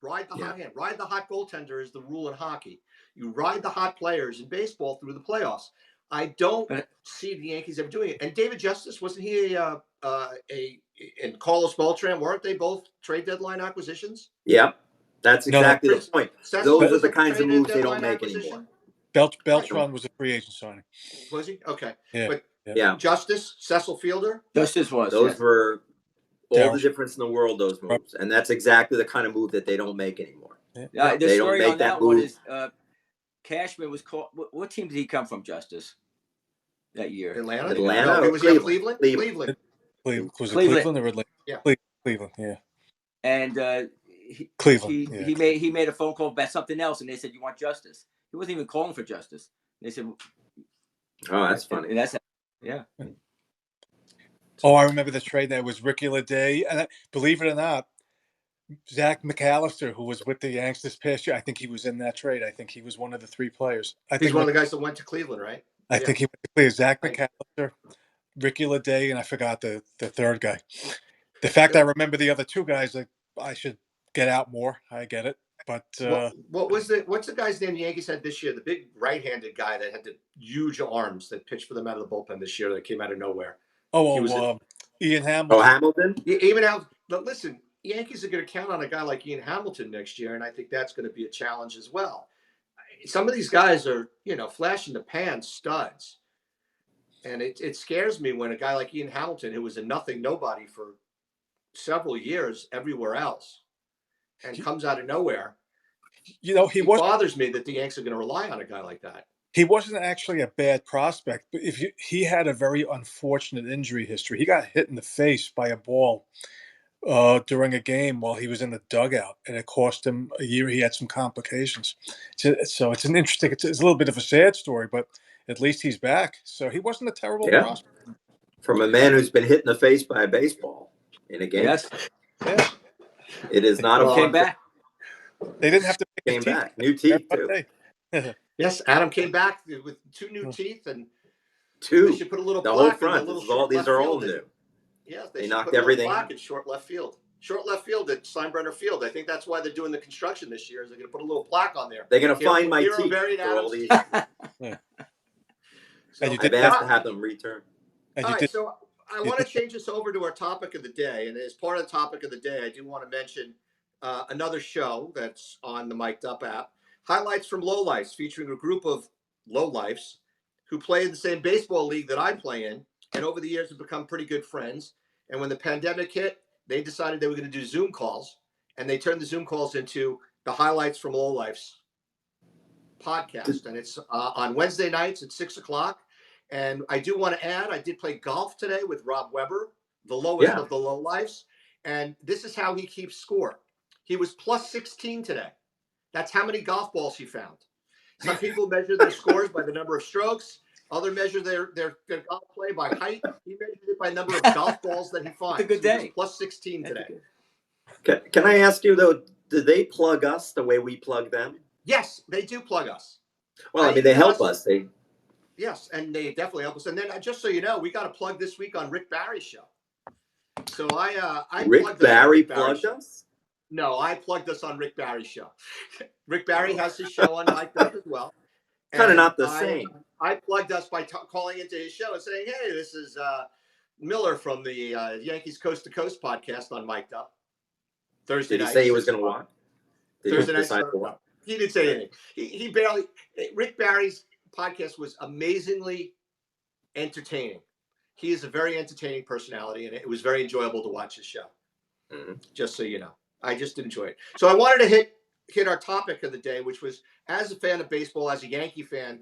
Ride the hot hand. Ride the hot goaltender is the rule in hockey. You ride the hot players in baseball through the playoffs. I don't see the Yankees ever doing it. And David Justice, wasn't he and Carlos Beltran, weren't they both trade deadline acquisitions? Yeah, that's exactly the point. Those are the kinds of moves they don't make anymore. Beltran was a free agent signing. Was he? Okay. Yeah. But Justice, Cecil Fielder? Justice was. Those were all the difference in the world, those moves. And that's exactly the kind of move that they don't make anymore. Yeah. The story on that one is Cashman was called. What team did he come from, Justice, that year? Atlanta? No, was he Cleveland? Cleveland. Was it Cleveland or Atlanta? Yeah. Cleveland, yeah. And Cleveland. He made a phone call about something else, and they said, "You want Justice?" He wasn't even calling for Justice. And they said, "Oh, that's funny." And that's Oh, I remember the trade. That was Ricky Leday, and believe it or not, Zach McAllister, who was with the Yanks this past year, I think he was in that trade. I think he was one of the 3 players. He's one of the guys that went to Cleveland, right? I think he went to Cleveland. Zach Right. McAllister, Ricky Leday, and I forgot the third guy. The fact Yep. I remember the other 2 guys, I should get out more. I get it, but what's the guy's name the Yankees had this year? The big right-handed guy that had the huge arms that pitched for them out of the bullpen this year that came out of nowhere. Ian Hamilton. Oh, Hamilton? Even out. But listen, Yankees are going to count on a guy like Ian Hamilton next year, and I think that's going to be a challenge as well. Some of these guys are, flash in the pan studs. And it scares me when a guy like Ian Hamilton, who was a nobody for several years everywhere else, and comes out of nowhere. It bothers me that the Yanks are going to rely on a guy like that. He wasn't actually a bad prospect, but he had a very unfortunate injury history. He got hit in the face by a ball during a game while he was in the dugout, and it cost him a year. He had some complications. So it's it's a little bit of a sad story, but at least he's back. So he wasn't a terrible prospect. From a man who's been hit in the face by a baseball in a game. Yes. Yeah. It is not a came back. They didn't have to make came back. New teeth too. Yes, Adam came back with 2 new teeth and 2. They should put a little the plaque whole front. These are all new. Yes, they knocked put everything. A plaque in short left field. Short left field at Steinbrenner Field. I think that's why they're doing the construction this year. Is they're going to put a little plaque on there. They're going to find my teeth for all these. So I've asked to have them return. All right, so I want to change this over to our topic of the day, and as part of the topic of the day, I do want to mention another show that's on the Mic'd Up app, Highlights from Lowlifes, featuring a group of lowlifes who play in the same baseball league that I play in, and over the years have become pretty good friends. And when the pandemic hit, they decided they were going to do Zoom calls, and they turned the Zoom calls into the Highlights from Lowlifes podcast, and it's on Wednesday nights at 6:00. And I do want to add, I did play golf today with Rob Weber, the lowest of the lowlifes, and this is how he keeps score. He was plus 16 today. That's how many golf balls he found. Some people measure their scores by the number of strokes. Others measure their golf play by height. He measured it by number of golf balls that he finds. It's a good day. Plus 16 today. Can I ask you though? Do they plug us the way we plug them? Yes, they do plug us. Well, I mean, they help us. Yes, and they definitely help us. And then, just so you know, we got a plug this week on Rick Barry's show. So Rick Barry plugged us? No, I plugged us on Rick Barry's show. Rick Barry has his show on Mic'd Up as well. Kind of not the same. I plugged us by calling into his show and saying, "Hey, this is Miller from the Yankees Coast2Coast podcast on Mic'd Up." Thursday night. Did he say he was going to watch? Thursday night. He didn't say anything. He barely. Rick Barry's podcast was amazingly entertaining. He is a very entertaining personality, and it was very enjoyable to watch his show. Mm-hmm. Just so you know, I just enjoyed it. So I wanted to hit our topic of the day, which was, as a fan of baseball, as a Yankee fan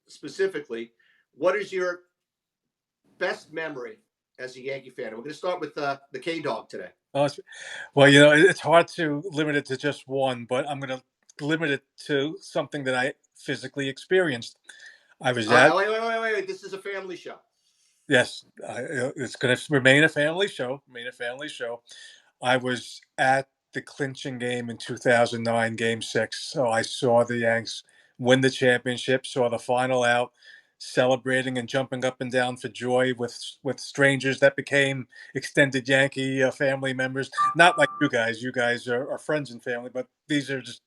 specifically, what is your best memory as a Yankee fan? And we're going to start with the K-Dog today. Well, it's hard to limit it to just one, but I'm going to limit it to something that I physically experienced. I was wait. This is a family show. Yes, it's going to remain a family show. I was at the clinching game in 2009, Game 6. So I saw the Yanks win the championship, saw the final out, celebrating and jumping up and down for joy with strangers that became extended Yankee family members. Not like you guys. You guys are friends and family, but these are just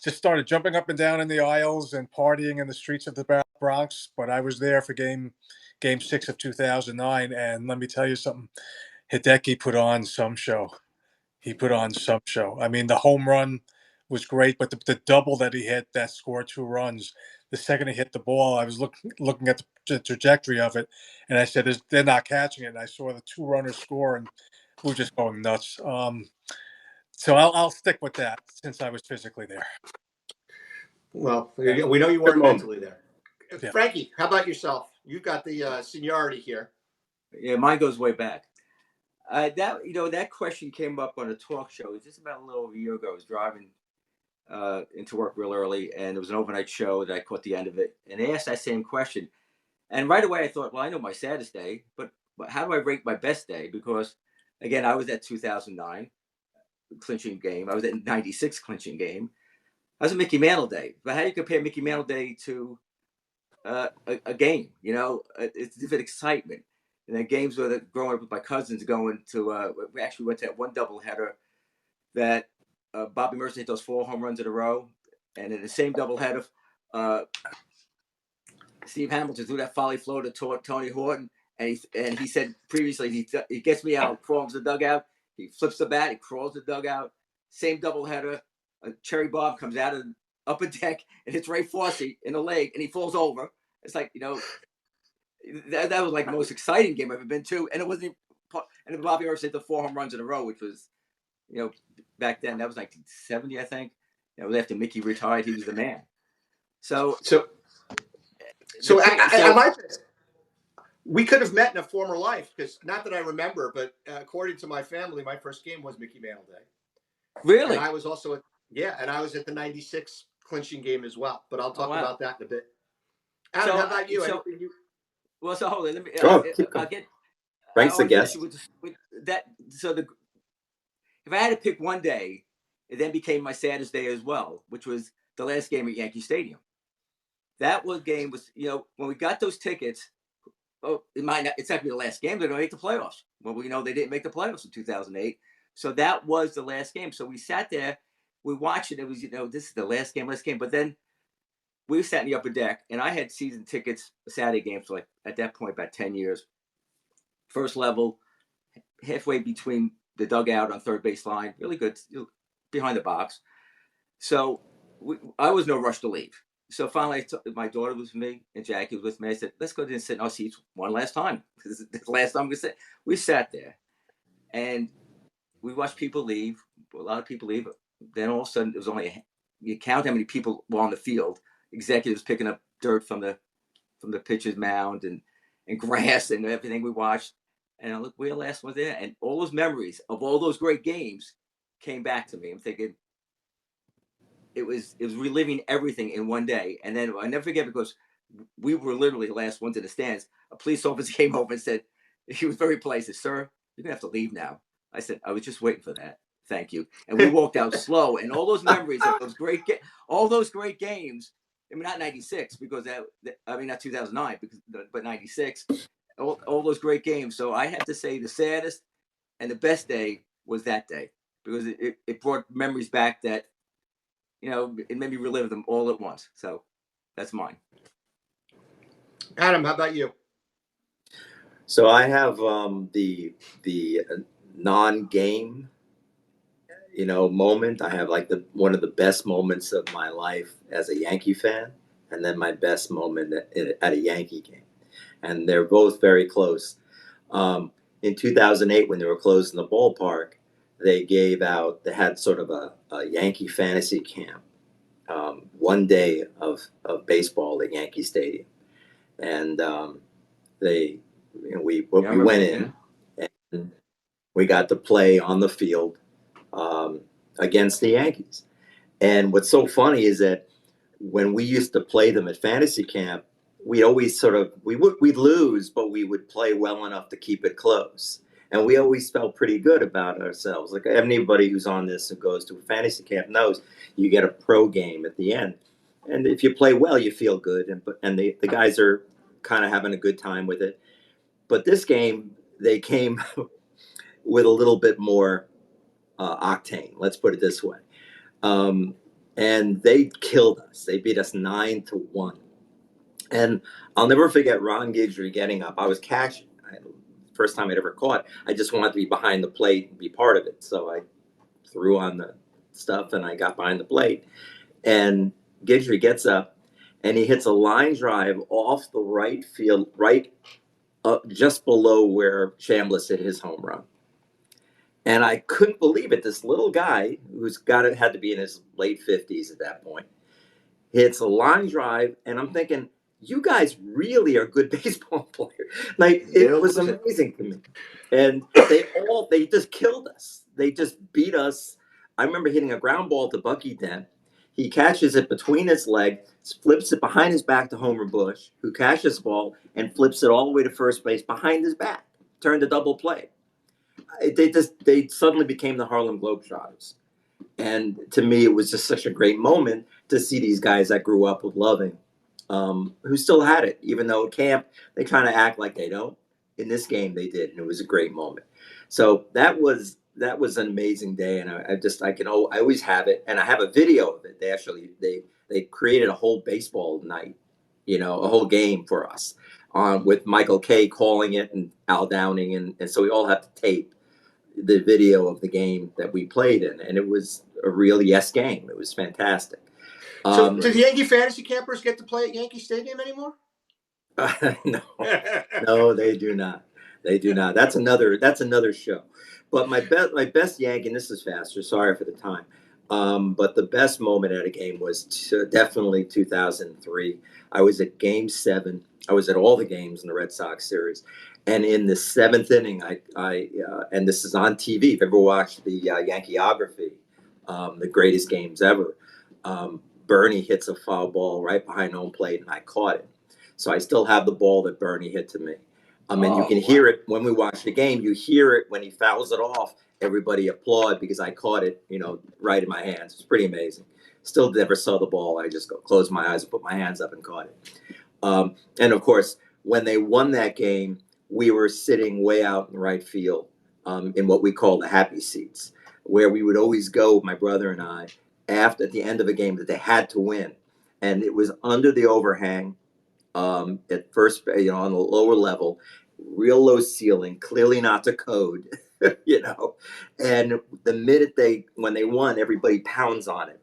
started jumping up and down in the aisles and partying in the streets of the Bronx. But I was there for Game 6 of 2009, and let me tell you something. Hideki put on some show. I mean, the home run was great, but the double that he hit that scored 2 runs. The second he hit the ball, I was looking at the trajectory of it, and I said, they're not catching it. And I saw the 2 runners score, and we were just going nuts. So I'll stick with that since I was physically there. Well, we know you weren't mentally there. Yeah. Frankie, how about yourself? You've got the seniority here. Yeah, mine goes way back. That question came up on a talk show just about a little over a year ago. I was driving into work real early, and it was an overnight show that I caught the end of it. And they asked that same question. And right away I thought, well, I know my saddest day, but how do I rate my best day? Because, again, I was at 2009. clinching game. I was at 96 clinching game. I was a Mickey Mantle Day. But how do you compare Mickey Mantle Day to a game? It's different excitement. And then games where growing up with my cousins going to, we actually went to one doubleheader that Bobby Mercer hit those 4 home runs in a row. And in the same doubleheader, Steve Hamilton threw that folly flow to Tony Horton. And he said previously, he gets me out, crawls the dugout. He flips the bat, he crawls the dugout. Same doubleheader. Cherry Bob comes out of the upper deck and hits Ray Fossey in the leg, and he falls over. It's like, that was like the most exciting game I've ever been to. And it wasn't even, and Bobby Mercer hit the 4 home runs in a row, which was, back then, that was 1970, I think. After Mickey retired, he was the man. We could have met in a former life, because not that I remember, but according to my family, my first game was Mickey Mantle Day. Really? And I was also I was at the 96 clinching game as well. But I'll talk about that in a bit. Adam, how about you? Well, so hold on. Let me. I'll get. Frank's the guest. If I had to pick one day, it then became my saddest day as well, which was the last game at Yankee Stadium. That game was, when we got those tickets. Oh, it's not going to be the last game. They're going to make the playoffs. Well, we know they didn't make the playoffs in 2008. So that was the last game. So we sat there, we watched it. It was, this is the last game. But then we sat in the upper deck, and I had season tickets, Saturday games, for at that point, about 10 years. First level, halfway between the dugout on third base line, really good, behind the box. So I was no rush to leave. So finally, my daughter was with me and Jackie was with me. I said, let's go and sit in our seats one last time. This is the last time we sit. We sat there and we watched people leave. A lot of people leave. Then all of a sudden, it was you count how many people were on the field. Executives picking up dirt from the pitcher's mound and grass and everything we watched. And look, we're the last one there. And all those memories of all those great games came back to me. I'm thinking, it was reliving everything in one day. And then I never forget, because we were literally the last ones in the stands. A police officer came over and said, he was very polite, said, "Sir, you're going to have to leave now." I said, "I was just waiting for that. Thank you." And we walked out slow. And all those memories of all those great games, I mean, not 96, because not 2009, but 96, all those great games. So I have to say the saddest and the best day was that day, because it brought memories back that, it made me relive them all at once. So that's mine. Adam, how about you? So I have the non-game, moment. I have one of the best moments of my life as a Yankee fan, and then my best moment at a Yankee game, and they're both very close. In 2008, when they were closing the ballpark, they had sort of a Yankee fantasy camp, one day of baseball at Yankee Stadium, and we went in, and we got to play on the field against the Yankees. And what's so funny is that when we used to play them at fantasy camp, we always we'd lose, but we would play well enough to keep it close. And we always felt pretty good about ourselves. Like anybody who's on this and goes to a fantasy camp knows, you get a pro game at the end. And if you play well, you feel good. And the guys are kind of having a good time with it. But this game, they came with a little bit more octane. Let's put it this way. And they killed us. They beat us 9-1. And I'll never forget Ron Guidry getting up. I was catching. First time I'd ever caught. I just wanted to be behind the plate and be part of it. So I threw on the stuff and I got behind the plate. And Guidry gets up and he hits a line drive off the right field, right up just below where Chambliss hit his home run. And I couldn't believe it. This little guy had to be in his late 50s at that point, hits a line drive, and I'm thinking, you guys really are good baseball players. It was amazing to me. And they just killed us. They just beat us. I remember hitting a ground ball to Bucky Dent. He catches it between his legs, flips it behind his back to Homer Bush, who catches the ball and flips it all the way to first base behind his back. Turned a double play. they suddenly became the Harlem Globetrotters. And to me, it was just such a great moment to see these guys I grew up with loving, who still had it, even though at camp they kind of act like they don't. In this game, they did, and it was a great moment. So that was an amazing day, and I always have it, and I have a video of it. They created a whole baseball night, a whole game for us, with Michael Kay calling it and Al Downing, and so we all have to tape the video of the game that we played in, and it was a real yes game. It was fantastic. So, do the Yankee fantasy campers get to play at Yankee Stadium anymore? No, no, they do not. They do not. That's another show. But my best Yankee, and this is faster. Sorry for the time. But the best moment at a game was definitely 2003. I was at Game 7. I was at all the games in the Red Sox series, and in the seventh inning, and this is on TV. If you ever watched the Yankeeography, the greatest games ever, Bernie hits a foul ball right behind home plate, and I caught it. So I still have the ball that Bernie hit to me. And you can hear it when we watch the game. You hear it when he fouls it off. Everybody applaud because I caught it, right in my hands. It's pretty amazing. Still never saw the ball. I just closed my eyes and put my hands up and caught it. And of course, when they won that game, we were sitting way out in right field, in what we call the happy seats, where we would always go, my brother and I, at the end of a game that they had to win. And it was under the overhang, at first, on the lower level, real low ceiling, clearly not to code, And the minute when they won, everybody pounds on it.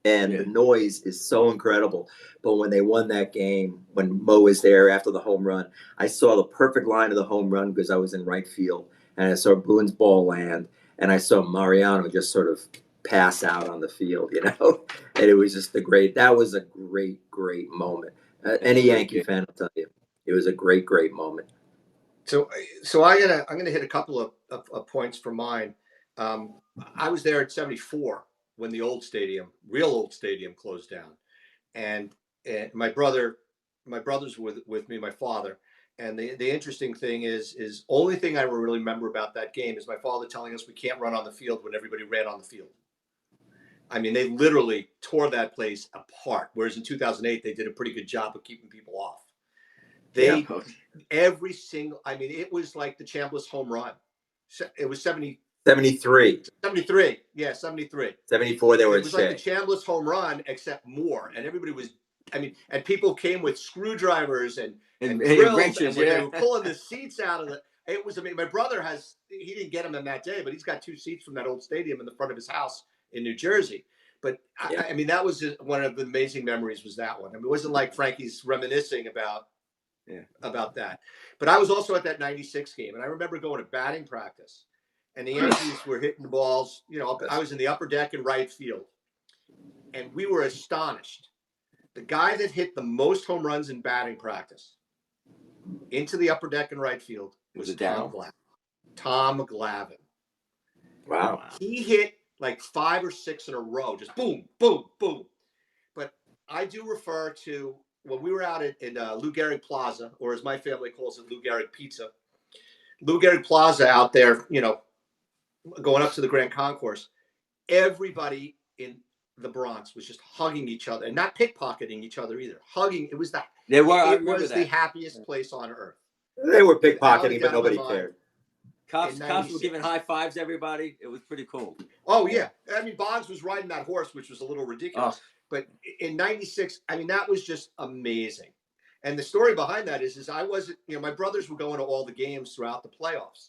And the noise is so incredible. But when they won that game, when Mo was there after the home run, I saw the perfect line of the home run because I was in right field. And I saw Boone's ball land. And I saw Mariano just sort of pass out on the field, And it was just that was a great, great moment. Any Yankee fan will tell you, it was a great, great moment. So I'm gonna hit a couple of points for mine. I was there at '74 when the real old stadium, closed down, and my brothers with me, my father. And the interesting thing is only thing I really remember about that game is my father telling us we can't run on the field when everybody ran on the field. I mean, they literally tore that place apart. Whereas in 2008, they did a pretty good job of keeping people off. Every single, it was like the Chambliss home run. It was 73. 73. Yeah, 73. 74, they were It was like the Chambliss home run, except more. And everybody was, and people came with screwdrivers and drills, wrenches, and they were pulling the seats out of the. It was, my brother he didn't get them in that day, but he's got 2 seats from that old stadium in the front of his house in New Jersey. But that was one of the amazing memories, was that one. It wasn't like Frankie's reminiscing about that. But I was also at that '96 game, and I remember going to batting practice, and the Yankees were hitting the balls. I was in the upper deck in right field, and we were astonished. The guy that hit the most home runs in batting practice into the upper deck in right field was Tom Glavine. Wow. He hit like 5 or 6 in a row, just boom, boom, boom. But I do refer to when we were out in Lou Gehrig Plaza, or as my family calls it, Lou Gehrig Pizza. Lou Gehrig Plaza out there, going up to the Grand Concourse. Everybody in the Bronx was just hugging each other and not pickpocketing each other either. Hugging. It was the happiest place on earth. They were pickpocketing, but nobody cared. Cops were giving high fives to everybody. It was pretty cool. Oh, yeah. Boggs was riding that horse, which was a little ridiculous. But in '96, that was just amazing. And the story behind that is I wasn't, my brothers were going to all the games throughout the playoffs.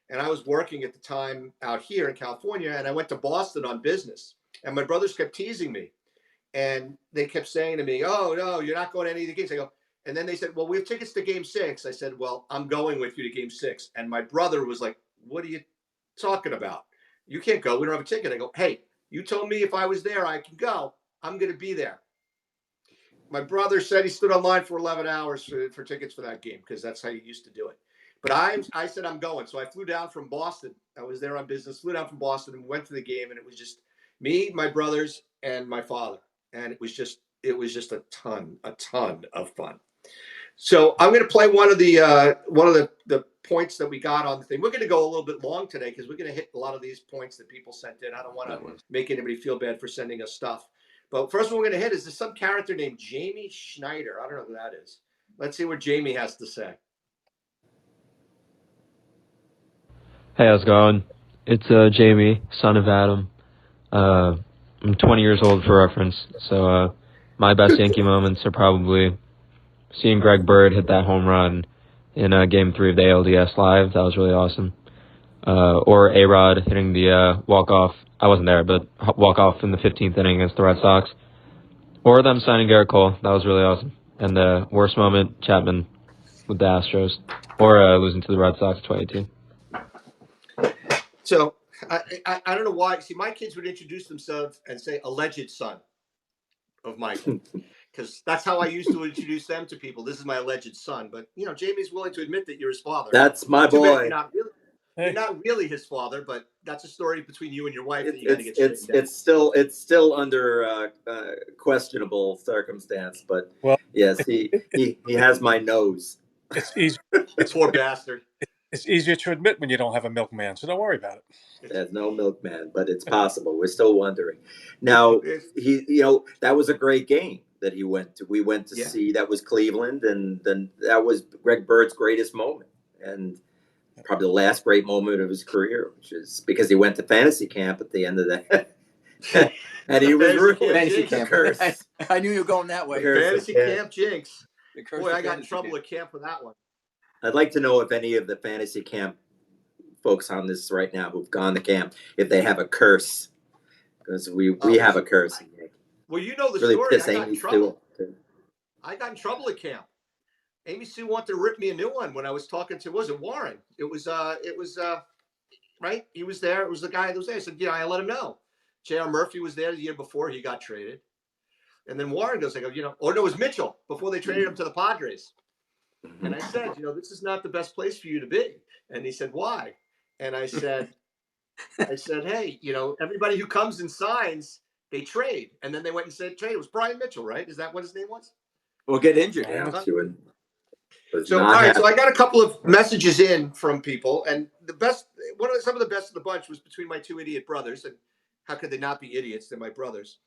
And I was working at the time out here in California, and I went to Boston on business. And my brothers kept teasing me. And they kept saying to me, "Oh, no, you're not going to any of the games." I go, and then they said, "Well, we have tickets to Game 6. I said, "Well, I'm going with you to Game 6. And my brother was like, "What are you talking about? You can't go. We don't have a ticket." I go, "Hey, you told me if I was there, I can go. I'm going to be there." My brother said he stood online for 11 hours for tickets for that game because that's how you used to do it. But I said, I'm going. So I flew down from Boston. I was there on business, flew down from Boston and went to the game. And it was just me, my brothers, and my father. And it was just a ton of fun. So I'm going to play one of the points that we got on the thing. We're going to go a little bit long today because we're going to hit a lot of these points that people sent in. I don't want to make anybody feel bad for sending us stuff. But first one we're going to hit is some character named Jamie Schneider. I don't know who that is. Let's see what Jamie has to say. Hey, how's it going? It's Jamie, son of Adam. I'm 20 years old for reference, so my best Yankee moments are probably seeing Greg Bird hit that home run in Game 3 of the ALDS Live. That was really awesome. Or A-Rod hitting the walk-off. I wasn't there, but walk-off in the 15th inning against the Red Sox. Or them signing Garrett Cole. That was really awesome. And the worst moment, Chapman with the Astros. Or losing to the Red Sox 2018. So I don't know why. See, my kids would introduce themselves and say alleged son of Michael, because that's how I used to introduce them to people. This is my alleged son. But Jamie's willing to admit that you're his father. That's my boy. You're not really his father, but that's a story between you and your wife that you got to get straightened out. It's still under questionable circumstance, but yes, he has my nose. It's easy. Poor bastard. It's easier to admit when you don't have a milkman, so don't worry about it. There's no milkman, but it's possible. We're still wondering. Now, that was a great game that he went to. We went to see. That was Cleveland, and then that was Greg Bird's greatest moment, and probably the last great moment of his career, which is because he went to fantasy camp at the end of that. And he was really fantasy camp. Curse. I knew you were going that way. Fantasy camp jinx. Boy, I got in trouble at camp for that one. I'd like to know if any of the fantasy camp folks on this right now who've gone to camp, if they have a curse, because we have a curse. Well, you know the really story. Piss I got Amy in trouble. Sue. I got in trouble at camp. Amy Sue wanted to rip me a new one when I was talking to, was it Warren? It was right. He was there. It was the guy that was there. I said, I let him know. J.R. Murphy was there the year before he got traded. And then Warren goes, I go, or no, it was Mitchell before they traded him to the Padres. And I said, this is not the best place for you to be. And he said, why? And I said, hey, everybody who comes and signs, they trade. And then they went and said trade. It was Brian Mitchell, right? Is that what his name was? Or get injured. Yeah. So, all right. So I got a couple of messages in from people, and some of the best of the bunch was between my two idiot brothers. And how could they not be idiots? They're my brothers.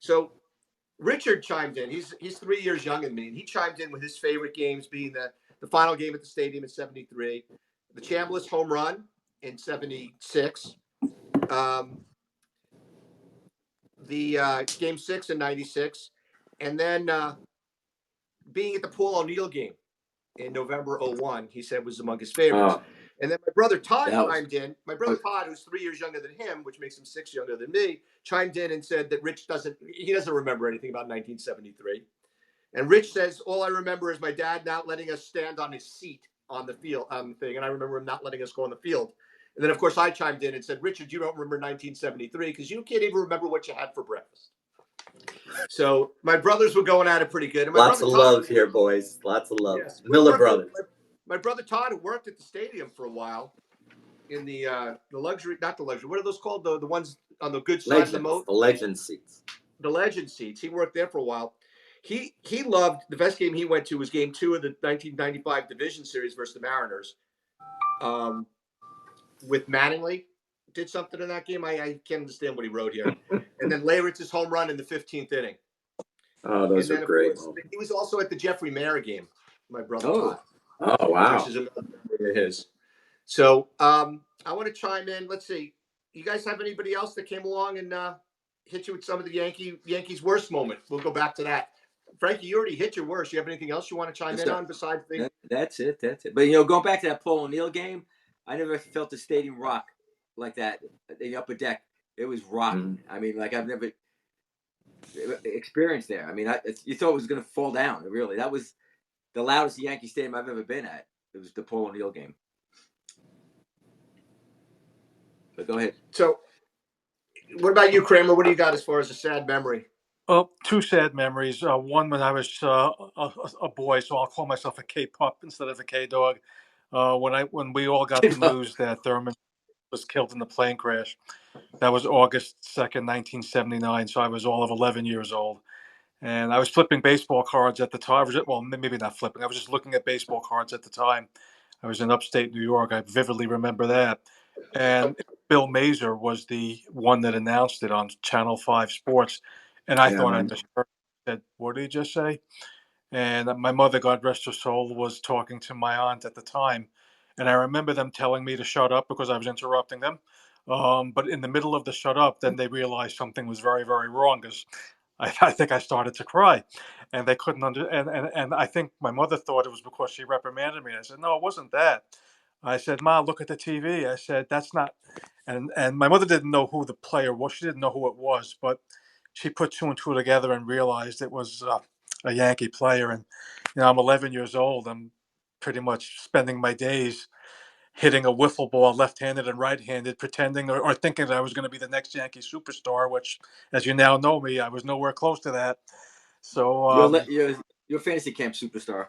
So Richard chimed in. He's 3 years younger than me, and he chimed in with his favorite games being the final game at the stadium in '73, the Chambliss home run in '76, the Game 6 in '96, and then being at the Paul O'Neill game in November '01. He said was among his favorites. And then my brother Todd chimed in. My brother Todd, who's 3 years younger than him, which makes him 6 younger than me, chimed in and said that Rich doesn't remember anything about 1973. And Rich says, all I remember is my dad not letting us stand on his seat on the field thing. And I remember him not letting us go on the field. And then, of course, I chimed in and said, Richard, you don't remember 1973 because you can't even remember what you had for breakfast. So my brothers were going at it pretty good. And Lots of love here, boys. Lots of love. Yes. Miller brothers. My brother Todd, who worked at the stadium for a while in the luxury, not the luxury, what are those called? The ones on the good side of the moat? The legend seats. The legend seats. He worked there for a while. He loved, the best game he went to was Game 2 of the 1995 Division Series versus the Mariners. With Mattingly. Did something in that game. I can't understand what he wrote here. And then Leyritz's home run in the 15th inning. Oh, those are great. He was also at the Jeffrey Mayer game, my brother Todd. Oh, wow. Which is another memory of his. So I want to chime in. Let's see. You guys have anybody else that came along and hit you with some of the Yankees' worst moment? We'll go back to that. Frankie, you already hit your worst. You have anything else you want to chime in on besides the... That's it. But, going back to that Paul O'Neill game, I never felt the stadium rock like that. The upper deck, it was rocking. I mean, like I've never experienced there. I mean, you thought it was going to fall down. Really, that was the loudest Yankee Stadium I've ever been at. It was the Paul O'Neill game. But go ahead. So, what about you, Kramer? What do you got as far as a sad memory? Oh, two sad memories. One when I was a boy, so I'll call myself a K-pup instead of a K-dog. When we all got the news that Thurman was killed in the plane crash. That was August 2nd, 1979. So I was all of 11 years old. And I was flipping baseball cards at the time. Well, maybe not flipping. I was just looking at baseball cards at the time. I was in upstate New York. I vividly remember that. And Bill Mazer was the one that announced it on Channel 5 Sports. And I Yeah, thought I man. misheard. Said, what did he just say? And my mother, God rest her soul, was talking to my aunt at the time. And I remember them telling me to shut up because I was interrupting them. But in the middle of the shut up, then they realized something was very, very wrong because I think I started to cry, and they couldn't and I think my mother thought it was because she reprimanded me. I said, no, it wasn't that. I said, Ma, look at the TV. I said, that's not. And my mother didn't know who the player was. She didn't know who it was, but she put two and two together and realized it was a Yankee player. And I'm 11 years old. I'm pretty much spending my days hitting a wiffle ball left-handed and right-handed, pretending or thinking that I was going to be the next Yankee superstar, which, as you now know me, I was nowhere close to that. So, You're a fantasy camp superstar.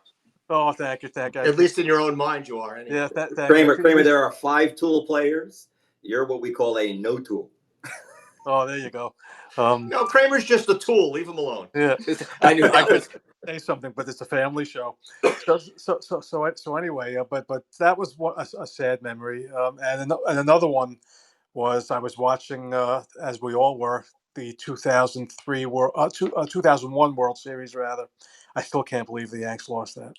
oh, thank you. At least in your own mind, you are. Anyway. Yeah, thank you. Kramer, there are 5 tool players. You're what we call a no tool. Oh, there you go. No, Kramer's just a tool. Leave him alone. Yeah, I knew I that could was. say something, but it's a family show. So anyway, but that was a sad memory. And another one was I was watching, as we all were, the 2003 World, 2001 World Series rather. I still can't believe the Yanks lost that.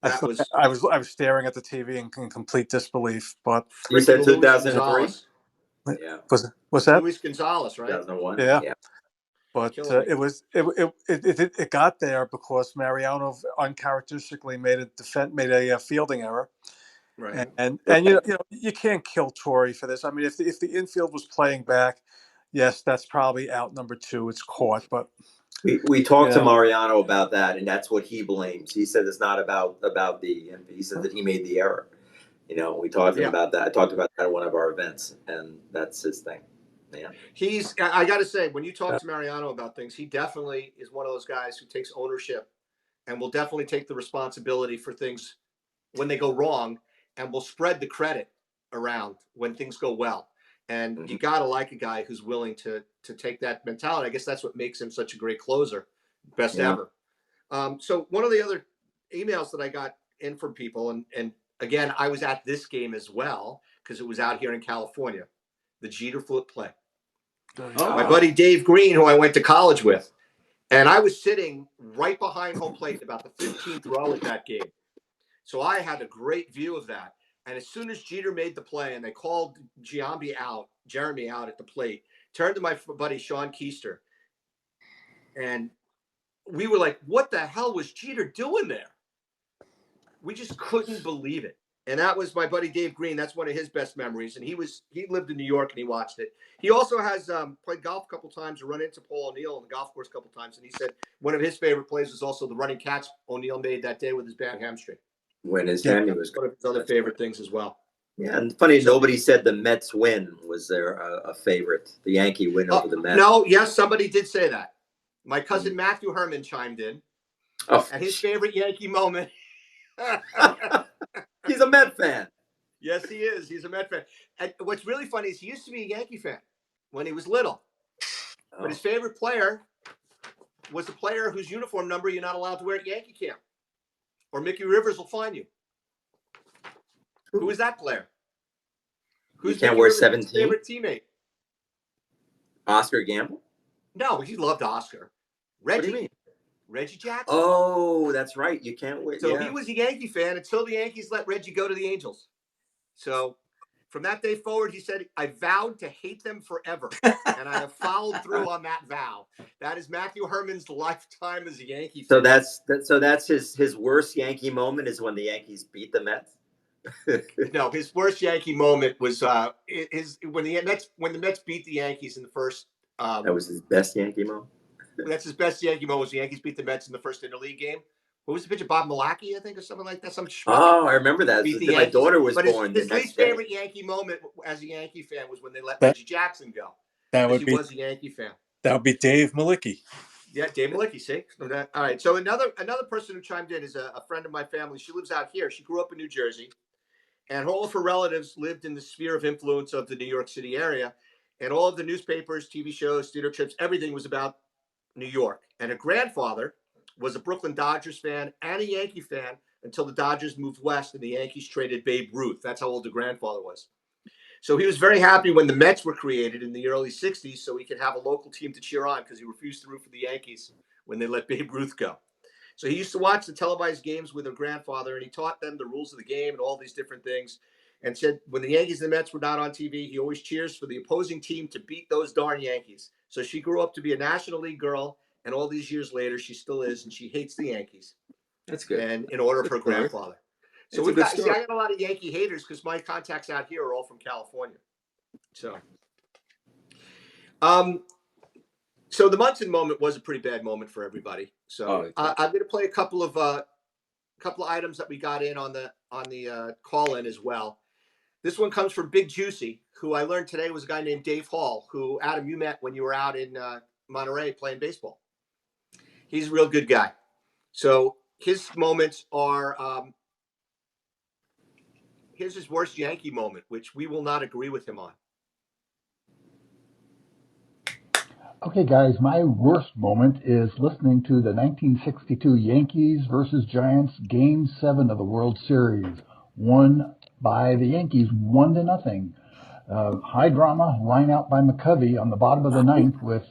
That was I was staring at the TV in complete disbelief. But You said freaking Luis 2003? Gonzalez. Yeah. was that? Luis Gonzalez, right? 2001? Yeah. Yeah. But Killing me. it got there because Mariano uncharacteristically made a fielding error, Right. and you can't kill Torrey for this. I mean, if the infield was playing back, yes, that's probably out number two. It's caught, but We talked to Yeah. Mariano about that, and that's what he blames. He said it's not about he said that he made the error. We talked to him Yeah. about that. I talked about that at one of our events, and that's his thing. Yeah. I got to say, when you talk to Mariano about things, he definitely is one of those guys who takes ownership and will definitely take the responsibility for things when they go wrong, and will spread the credit around when things go well. And you got to like a guy who's willing to take that mentality. I guess that's what makes him such a great closer, best Yeah. ever. So one of the other emails that I got in from people, and again, I was at this game as well because it was out here in California, the Jeter flip play. Oh. My buddy Dave Green, who I went to college with, and I was sitting right behind home plate about the 15th row at that game. So I had a great view of that. And as soon as Jeter made the play and they called Jeremy out at the plate, turned to my buddy Sean Keister, and we were like, what the hell was Jeter doing there? We just couldn't believe it. And that was my buddy Dave Green. That's one of his best memories. And he lived in New York and he watched it. He also has played golf a couple times or run into Paul O'Neill on the golf course a couple times. And he said one of his favorite plays was also the running catch O'Neill made that day with his bad hamstring. When his hammy was one of his other favorite things as well. Yeah, and funny, nobody said the Mets win was their a favorite. The Yankee win over the Mets. No, yes, somebody did say that. My cousin Matthew Herman chimed in. Oh, and his favorite Yankee moment. He's a Met fan. Yes, he is. He's a Met fan. And what's really funny is he used to be a Yankee fan when he was little. But his favorite player was a player whose uniform number you're not allowed to wear at Yankee camp. Or Mickey Rivers will fine you. Who is that player? Who's you can't Mickey wear Rivers' 17? favorite teammate? Oscar Gamble? No, he loved Oscar. Reggie. What do you mean? Reggie Jackson. Oh, that's right. You can't wear. So he was a Yankee fan until the Yankees let Reggie go to the Angels. So from that day forward, he said, I vowed to hate them forever. And I have followed through on that vow. That is Matthew Herman's lifetime as a Yankee fan. So that's his worst Yankee moment is when the Yankees beat the Mets. No, his worst Yankee moment was when the Mets beat the Yankees in the first. That was his best Yankee moment. That's his best Yankee moment. Was the Yankees beat the Mets in the first interleague game. What was the pitcher? Bob Milwaukee, I think, or something like that. Oh, I remember that. My daughter was born. His least favorite Yankee moment as a Yankee fan was when they let Reggie Jackson go. He was a Yankee fan. That would be Dave Malicki. Yeah, Dave Malicki. See, all right. So another person who chimed in is a friend of my family. She lives out here. She grew up in New Jersey, and all of her relatives lived in the sphere of influence of the New York City area, and all of the newspapers, TV shows, theater trips, everything was about New York, and her grandfather was a Brooklyn Dodgers fan and a Yankee fan until the Dodgers moved west and the Yankees traded Babe Ruth. That's how old the grandfather was. So he was very happy when the Mets were created in the early 60s so he could have a local team to cheer on because he refused to root for the Yankees when they let Babe Ruth go. So he used to watch the televised games with her grandfather, and he taught them the rules of the game and all these different things, and said when the Yankees and the Mets were not on TV, he always cheers for the opposing team to beat those darn Yankees. So she grew up to be a National League girl, and all these years later, she still is, and she hates the Yankees. That's good. And in order of her grandfather. So we've got, see, I got a lot of Yankee haters because my contacts out here are all from California. So, so the Munson moment was a pretty bad moment for everybody. So I'm going to play a couple of items that we got in on the call in as well. This one comes from Big Juicy, who I learned today was a guy named Dave Hall, who Adam you met when you were out in Monterey playing baseball. He's a real good guy. So his moments are. Here's his worst Yankee moment, which we will not agree with him on. Okay, guys, my worst moment is listening to the 1962 Yankees versus Giants Game 7 of the World Series, won by the Yankees 1-0. High drama line out by McCovey on the bottom of the ninth with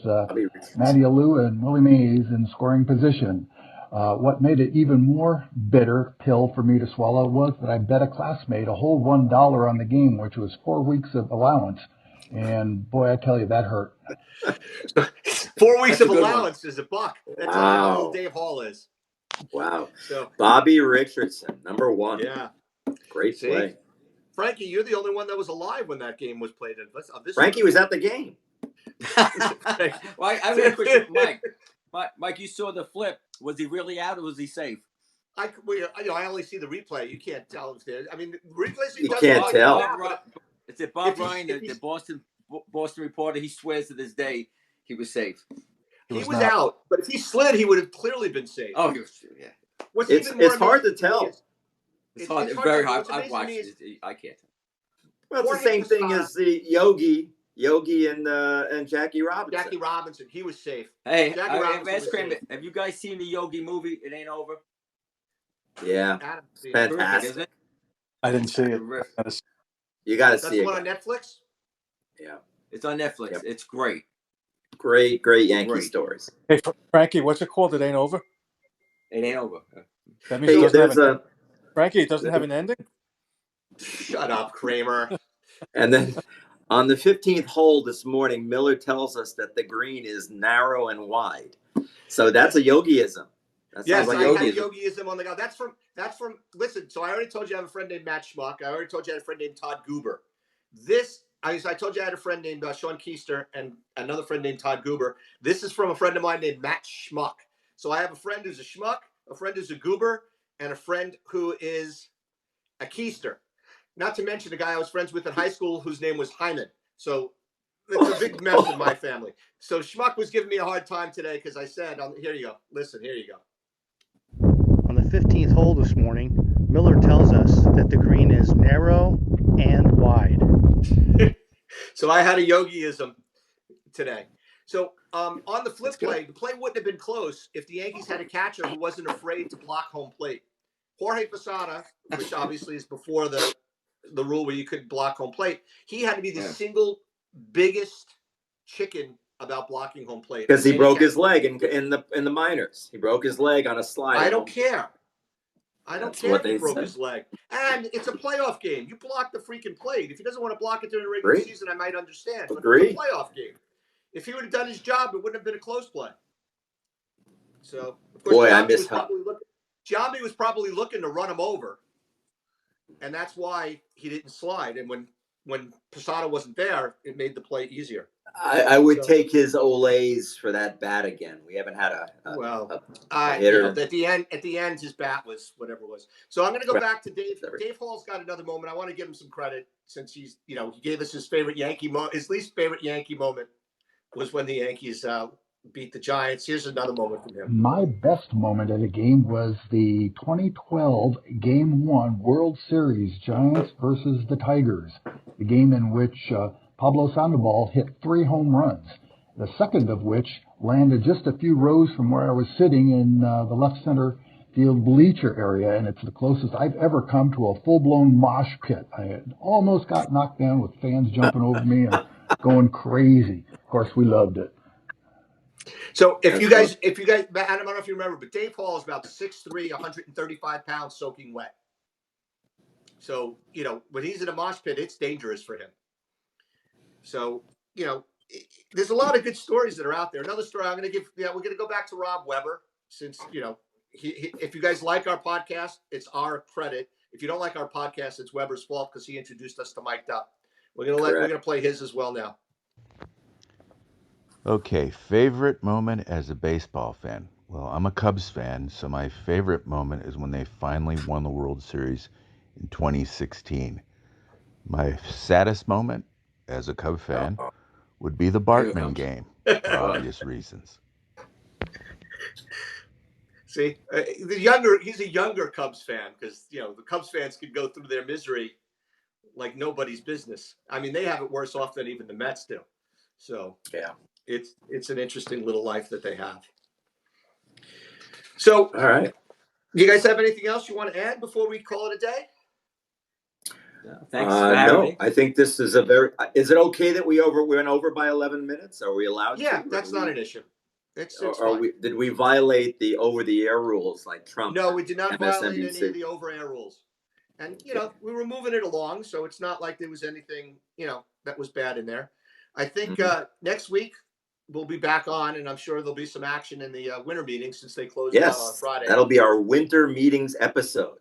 Matty Alou and Willie Mays in scoring position. What made it even more bitter pill for me to swallow was that I bet a classmate a whole $1 on the game, which was 4 weeks of allowance. And boy, I tell you, that hurt. 4 weeks of allowance is $1. That's how old Dave Hall is. Wow. So Bobby Richardson, number 1. Yeah. Great play. Frankie, you're the only one that was alive when that game was played. Frankie was at the game. Well, I have a question for Mike. Mike, you saw the flip. Was he really out or was he safe? I only see the replay. You can't tell if there. I mean, replays. You can't tell. It's Bob Ryan, the Boston reporter. He swears to this day he was safe. He was out, but if he slid, he would have clearly been safe. Oh, yeah. It's hard to tell. It's very hard. I've watched it. I can't. Well, it's the same thing as the Yogi and Jackie Robinson. Jackie Robinson, he was safe. Hey, have you guys seen the Yogi movie? It Ain't Over. Yeah, fantastic. I didn't see it. You got to see it. That's the one on Netflix. Yeah, it's on Netflix. Yep. It's great. Great Yankee stories. Hey, Frankie, what's it called? It Ain't Over. It Ain't Over. That means Frankie, it doesn't have an ending. Shut up, Kramer. And then on the 15th hole this morning, Miller tells us that the green is narrow and wide. So that's a Yogiism. Yes, like I had Yogiism on the go. That's from. Listen, so I already told you I have a friend named Matt Schmuck. I already told you I had a friend named Todd Goober. I told you I had a friend named Sean Keister and another friend named Todd Goober. This is from a friend of mine named Matt Schmuck. So I have a friend who's a Schmuck, a friend who's a Goober, and a friend who is a Keister. Not to mention the guy I was friends with in high school whose name was Hyman. So it's a big mess in my family. So Schmuck was giving me a hard time today because I said, here you go. Listen, here you go. On the 15th hole this morning, Miller tells us that the green is narrow and wide. So I had a Yogiism today. So on the flip play, the play wouldn't have been close if the Yankees had a catcher who wasn't afraid to block home plate. Jorge Posada, which obviously is before the rule where you could block home plate, he had to be the single biggest chicken about blocking home plate because he broke his leg in the minors. He broke his leg on a slide. I don't care. I don't care if he broke his leg. And it's a playoff game. You block the freaking plate. If he doesn't want to block it during the regular season, I might understand. But it's a playoff game. If he would have done his job, it wouldn't have been a close play. So, of course, Giambi was probably looking to run him over. And that's why he didn't slide. And when Posada wasn't there, it made the play easier. I would take his Olays for that bat again. We haven't had a hitter. At the end, his bat was whatever it was. So I'm going to go back to Dave. Dave Hall's got another moment. I want to give him some credit since he gave us his favorite Yankee moment. His least favorite Yankee moment was when the Yankees beat the Giants. Here's another moment from him. My best moment of the game was the 2012 Game 1 World Series, Giants versus the Tigers, the game in which Pablo Sandoval hit 3 home runs. the second of which landed just a few rows from where I was sitting in the left center field bleacher area, and it's the closest I've ever come to a full-blown mosh pit. I had almost got knocked down with fans jumping over me and going crazy. Of course, we loved it. So if you guys, Adam, I don't know if you remember, but Dave Hall is about 6'3", 135 pounds, soaking wet. So, when he's in a mosh pit, it's dangerous for him. So, there's a lot of good stories that are out there. Another story I'm going to give, we're going to go back to Rob Weber, since, if you guys like our podcast, it's our credit. If you don't like our podcast, it's Weber's fault because he introduced us to Mic'd Up. We're going to play his as well now. Okay, favorite moment as a baseball fan. Well, I'm a Cubs fan, so my favorite moment is when they finally won the World Series in 2016. My saddest moment as a Cub fan would be the Bartman game, for obvious reasons. See, he's a younger Cubs fan because, the Cubs fans could go through their misery like nobody's business. I mean, they have it worse off than even the Mets do. So Yeah, it's an interesting little life that they have. So, all right. Do you guys have anything else you want to add before we call it a day? Thanks for having me. I think this is a very. Is it okay that we went over by 11 minutes? Are we allowed to? Yeah, that's not an issue. It's fine. Did we violate the over-the-air rules like Trump? No, we did not violate any MSNBC? of the over-air rules. And, we were moving it along, so it's not like there was anything, that was bad in there. I think next week we'll be back on, and I'm sure there'll be some action in the winter meetings since they closed down on Friday. That'll be our winter meetings episode.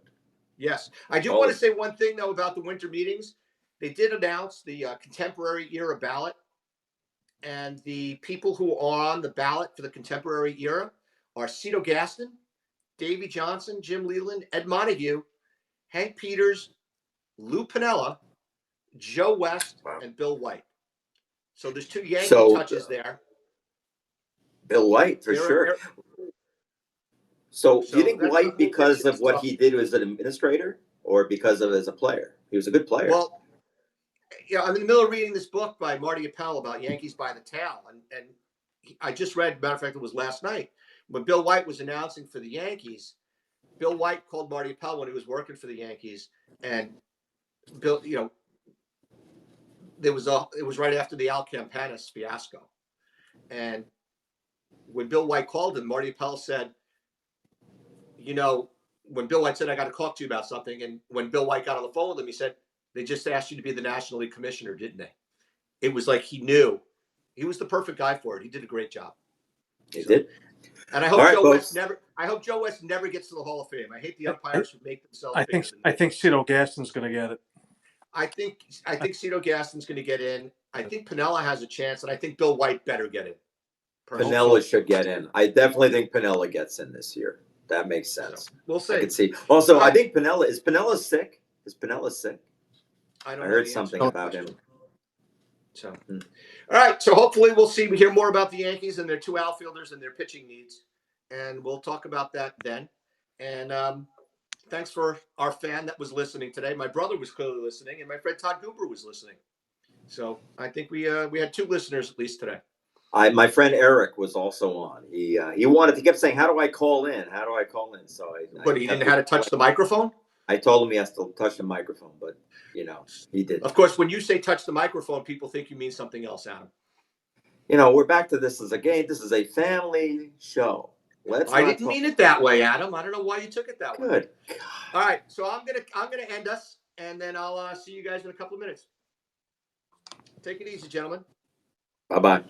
Yes. I do want to say one thing, though, about the winter meetings. They did announce the contemporary era ballot, and the people who are on the ballot for the contemporary era are Cito Gaston, Davey Johnson, Jim Leland, Ed Montague, Hank Peters, Lou Piniella, Joe West, and Bill White. So there's two Yankee touches there. Bill White, for sure. So do you think White, because of what he did as an administrator, or because of as a player? He was a good player. Well, I'm in the middle of reading this book by Marty Appel about Yankees by the Tail, and I just read, matter of fact, it was last night, when Bill White was announcing for the Yankees. Bill White called Marty Appel when he was working for the Yankees, and Bill, it was right after the Al Campanis fiasco, and when Bill White called him, Marty Appel said, when Bill White said, "I got to talk to you about something," and when Bill White got on the phone with him, he said, "They just asked you to be the National League commissioner, didn't they?" It was like he knew he was the perfect guy for it. He did a great job. He did. And I hope Joe West never gets to the Hall of Fame. I hate the umpires who make themselves. I think Cito Gaston's going to get it. I think Cito Gaston's going to get in. I think Piniella has a chance, and I think Bill White better get in. Piniella should get in. I definitely think Piniella gets in this year. That makes sense. So, we'll see. I can see. Also, I think Piniella sick. Is Piniella sick? I heard something about him. So, all right. So hopefully we hear more about the Yankees and their two outfielders and their pitching needs, and we'll talk about that then. And thanks for our fan that was listening today. My brother was clearly listening, and my friend Todd Goober was listening. So I think we had two listeners at least today. My friend Eric was also on. He kept saying, "How do I call in? How do I call in?" So But he didn't know how to touch the microphone? I told him he has to touch the microphone, but he did. Of course, when you say touch the microphone, people think you mean something else, Adam. We're back to this as a game. This is a family show. I didn't mean it that way, Adam. I don't know why you took it that way. Good. All right, so I'm gonna end us, and then I'll see you guys in a couple of minutes. Take it easy, gentlemen. Bye-bye.